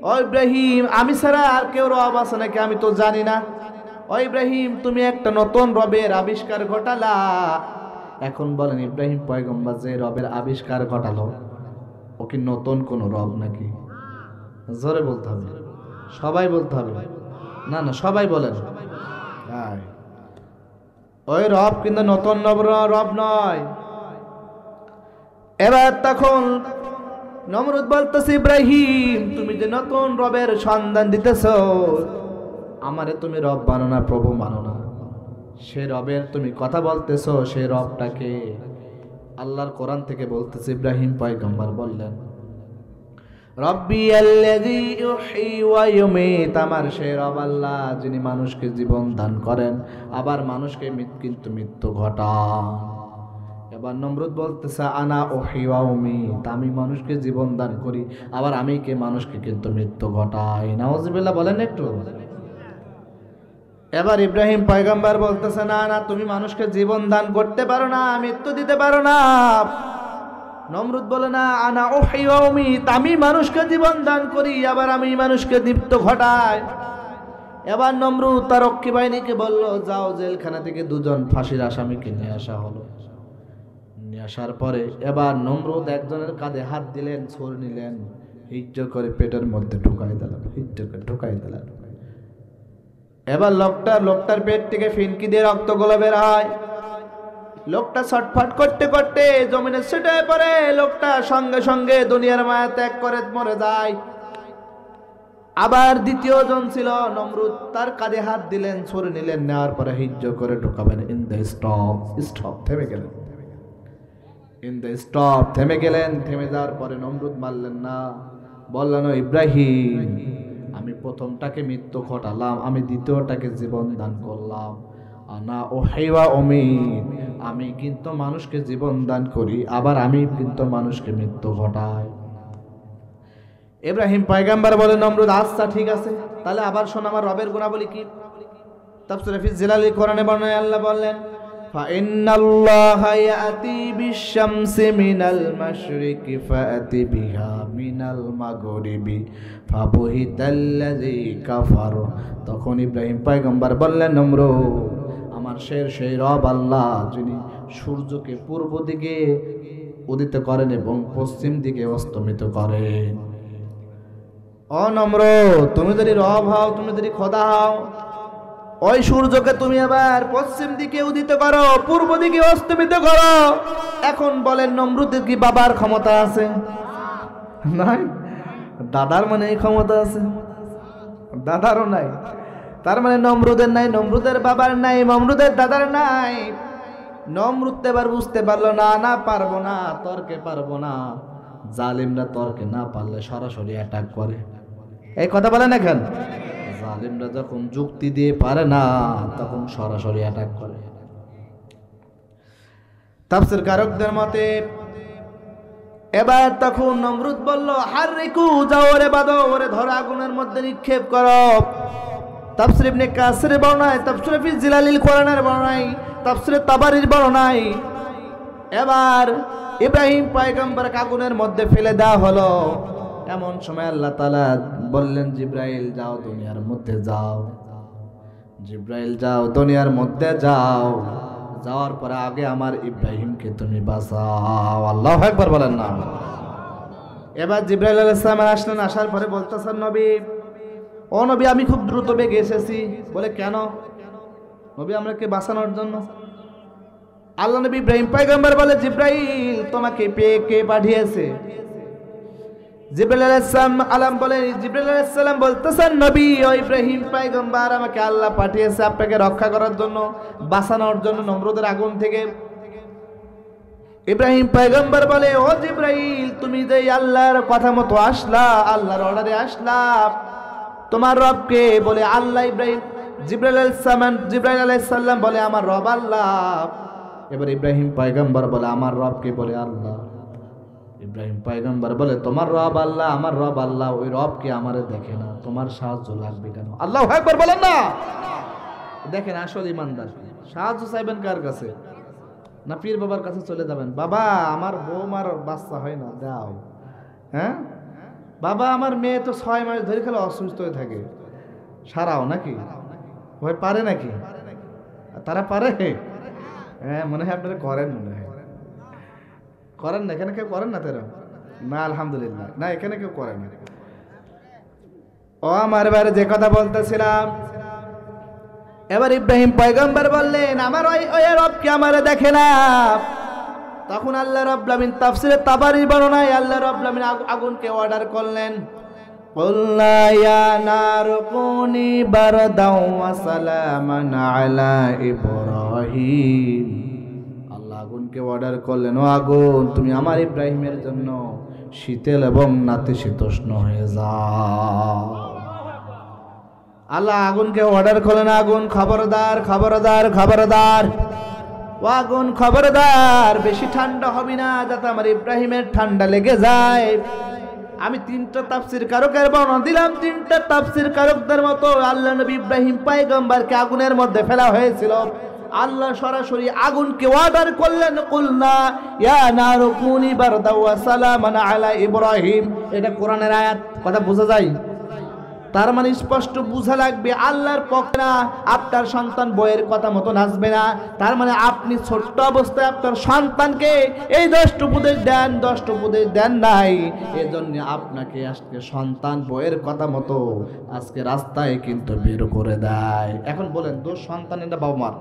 ও ইব্রাহিম, আমি ছাড়া আর কেউ রব আছে নাকি? আমি তো জানি না। ও ইব্রাহিম, তুমি একটা নতুন রবের আবিষ্কার ঘটালা। এখন বলেন, ইব্রাহিম পয়গম্বর যে রবের আবিষ্কার ঘটালো, ও কি নতুন কোন রব নাকি? জোরে বলতে হবে, সবাই বলতে হবে। না না, সবাই বলেন। ওই রব কিন্তু নতুন রব নয়। এবার তখন নমরুদ বলতেছে, ইব্রাহিম, তুমি যে নতুন রবের সন্ধান দিতেছ, আমারে তুমি রব মানো না, প্রভু মানো না। সে রবের তুমি কথা বলতেছো, সে রবটাকে আল্লাহর কোরআন থেকে বলতেছে। ইব্রাহিম পয়গম্বর বললেন, রব্বি আল্লাযী ইউহয়ী ওয়া ইউমীত, আমার সে রব আল্লাহ যিনি মানুষকে জীবন দান করেন, আবার মানুষকে মৃত্যু ঘটান। এবার নমরুদ বলতেছে, আনা উহয়ী ওয়া উমীত, আমি মানুষকে জীবন দান করি, আবার আমি কে মানুষকে কিন্তু মৃত্যু ঘটাই। নাউযুবিল্লাহ বলেন একটু। এবার ইব্রাহিম পয়গম্বর বলতেছে, না না, তুমি মানুষকে জীবন দান করতে পারো না, মৃত্যু দিতে পারো না। নমরুদ বলে, না, আনা উহয়ী ওয়া উমীত, আমি মানুষকে জীবন দান করি, আবার আমি মানুষকে মৃত্যু ঘটাই। এবার নমরুদ তার রক্ষী বাহিনীকে বলল, যাও জেলখানা থেকে 2জন ফাঁসির আসামিকে নিয়ে আসা হলো। আসার পরে এবার নমরুদ একজনের কাঁধে হাত দিলেন, ছুরি নিলেন, হিজ্জ করে পেটের মধ্যে ঢুকাই দিলেন, হিজ্জ করে ঢুকাই দিলেন। এবার লোকটার পেট থেকে ফিনকি দিয়ে রক্তগুলো বের হয়। লোকটা ছটফট করতে করতে জমিনে ছিটে পড়ে। লোকটা সঙ্গে সঙ্গে দুনিয়ার মায়া ত্যাগ করে মরে যায়। আবার দ্বিতীয় জন ছিল নমরুদ, তার কাঁধে হাত দিলেন, ছুরি নিলেন, নেওয়ার পরে হিজ্জ করে ঢুকাবেন। ইন দ্য স্টপ, থেমে গেলেন। ইন দ্য স্টপ, থেমে গেলেন। থেমে যাওয়ার পরে নমরুদ মারলেন না, বললেন ও ইব্রাহিম, আমি প্রথমটাকে মৃত্যু ঘটালাম, আমি দ্বিতীয়টাকে জীবন দান করলাম। আনা ও হেওয়া অমিত, আমি কিন্তু মানুষকে জীবন দান করি, আবার আমি কিন্তু মানুষকে মৃত্যু ঘটাই। ইব্রাহিম পয়গম্বর বলে নমরুদ, আচ্ছা ঠিক আছে, তাহলে আবার শোন আমার রবের গুণাবলী কি। তাফসীরে ফি জিলালি কোরআনে বর্ণনায় আল্লাহ বললেন, ফাইন্নাল্লাহা ইয়াতি বিশ-শামসি মিনাল মাশরিকি ফাআতি বিহা মিনাল মাগরিবি ফাবুহিতাল্লাযী কাফার। তখন ইব্রাহিম পয়গম্বর বললেন, নমরুদ, আমার সেই রব আল্লাহ, যিনি সূর্যকে পূর্ব দিকে উদিত করেন এবং পশ্চিম দিকে অস্তমিত করেন। ও নমরুদ, তুমি যদি রব হও, তুমি যদি খোদা হও, ওই সূর্যকে তুমি আবার পশ্চিম দিকে উদিত করো, পূর্ব দিকে অস্তমিত করো। এখন বলেন, নমরুদের কি বাবার ক্ষমতা আছে? নাই। দাদার মানে এই ক্ষমতা আছে? দাদারও নাই। তার মানে নমরুদের নাই, নমরুদের বাবার নাই, নমরুদের দাদার নাই। নমরুদ এবার বুঝতে পারলো না পারবো না, তর্কে পারবো না। জালিমরা তর্কে না পারলে সরাসরি অ্যাটাক করে। এই কথা বলেন এখন, জালিমরা যখন যুক্তি দিয়ে পারে না, তখন সরাসরি অ্যাটাক করে। তাফসীর কারকদের মতে এবার তখন নমরুদ বলল, হাররিকু, যাও ওরে বাঁধো, ওরে ধরে আগুনের মধ্যে নিক্ষেপ করো। তাফসীর ইবনে কাসির বর্ণনায়, তাফসীর ফি জিলালিল কোরআনের বর্ণনায়, তাফসীর তাবারির বর্ণনায় এবার ইব্রাহিম পয়গম্বরকে আগুনের মধ্যে ফেলে দেওয়া হলো। এমন সময় আল্লাহ তাআলা বললেন, জিব্রাইল যাও দুনিয়ার মধ্যে যাও, জিব্রাইল যাও দুনিয়ার মধ্যে যাও, যাওয়ার পরে আগে আমার ইব্রাহিমকে তুমি বাঁচাও। আল্লাহু আকবার বলেন না। এবার জিব্রাইল আলাইহিস সালাম আসলেন, আসার পরে বলতেছেন, নবী, ও নবী, আমি খুব দ্রুত বেগে এসেছি। বলে কেন? নবী, আমাকে বাঁচানোর জন্য। আল্লাহ নবী ইব্রাহিম পয়গম্বর বলে, জিব্রাইল তোমাকে পেয়ে কে পাঠিয়েছে? জিব্রাইল আলাইহিস সালাম বলে, জিব্রাইল আলাইহিস সালাম বলতেছেন, নবী, ও ইব্রাহিম পয়গম্বর, আমাকে আল্লাহ পাঠিয়েছে আপনাকে রক্ষা করার জন্য, বাঁচানোর জন্য নমরুদের আগুন থেকে। ইব্রাহিম পয়গম্বর বলে, ও জিব্রাইল, তুমি যে আল্লাহর কথা মতো আসলা, আল্লাহর অর্ডারে আসলা, তোমার রবকে? বলে আল্লাহ। জিব্রাইল আলাইহিস সালাম বলে, আমার রব আল্লাহ। এবার ইব্রাহিম পয়গম্বর বলে, আমার রবকে? বলে আল্লাহ। ইব্রাহিম পয়গম্বর বলে, তোমার রব আল্লাহ, আমার রব আল্লাহ, ওই রবকে আমারে দেখে না, তোমার সাহায্য লাগবে কেন? আল্লাহু আকবার বলেন না। দেখেন আসল ইমানদার, সাহায্য চাইবেন কার কাছে? না পীর বাবার কাছে চলে যাবেন, বাবা আমার বৌমার বাচ্চা হয় না, দাও। হ্যাঁ বাবা, আমার মেয়ে তো 6 মাস ধরে খেলে অসুস্থ হয়ে থাকে, সারাও। নাকি ভয় পারে নাকি? তারা পারে? হ্যাঁ, মনে হয় আপনারা করেন, মনে হয় করেন না। এখানে কেউ করেন না? তারা না, আলহামদুলিল্লাহ, না এখানে কেউ করেন না। ও আমার বারে যে কথা বলতেছিলাম, এবার ইব্রাহিম পয়গম্বর বললেন, আমার ওই রবকে আমারে দেখে না। তখন আল্লাহ রাব্বুল আলামিন তাফসীরে তাবারির বর্ণনায় আল্লাহ রাব্বুল আলামিন আগুনকে অর্ডার করলেন, কুল্লা ইয়া নারু কুনি বারদাও ওয়া সালামান আলা ইব্রাহিম। আল্লাহ আগুনকে অর্ডার করলেন, ও আগুন, তুমি আমার ইব্রাহিমের জন্য শীতল এবং নাতিশীতোষ্ণ হয়ে যাও। আল্লাহ আগুনকে অর্ডার করলেন, আগুন খবরদার, খবরদার, খবরদার, ও আগুন খবরদার, বেশি ঠান্ডা হবে না, যাতে আমার ইব্রাহিমের ঠান্ডা লেগে যায়। আমি 3টা তাফসীর কারকের বর্ণনা দিলাম, 3টা তাফসীর কারকদের মতো আল্লাহ নবী ইব্রাহিম পয়গম্বরকে আগুনের মধ্যে ফেলা হয়েছিল। আল্লাহ সরাসরি আগুনকে অর্ডার করলেন, কুলনা ইয়া নারু কুনি বারদাও ওয়া সালামান আলা ইব্রাহিম। এটা কোরআনের আয়াত, কথা বোঝা যায়? তার মানে স্পষ্ট বোঝা লাগবে আল্লাহর পক্ষে না, আপনার সন্তান বইয়ের কথা মতো নাচবে না। তার মানে আপনি ছোট্ট অবস্থায় আপনার সন্তানকে এই 10টি উপদেশ দেন, 10টি উপদেশ দেন নাই, এজন্য আপনাকে আজকে সন্তান বইয়ের কথা মতো আজকে রাস্তায় কিন্তু বের করে দেয়। এখন বলেন দোষ সন্তানের না বাবা মার?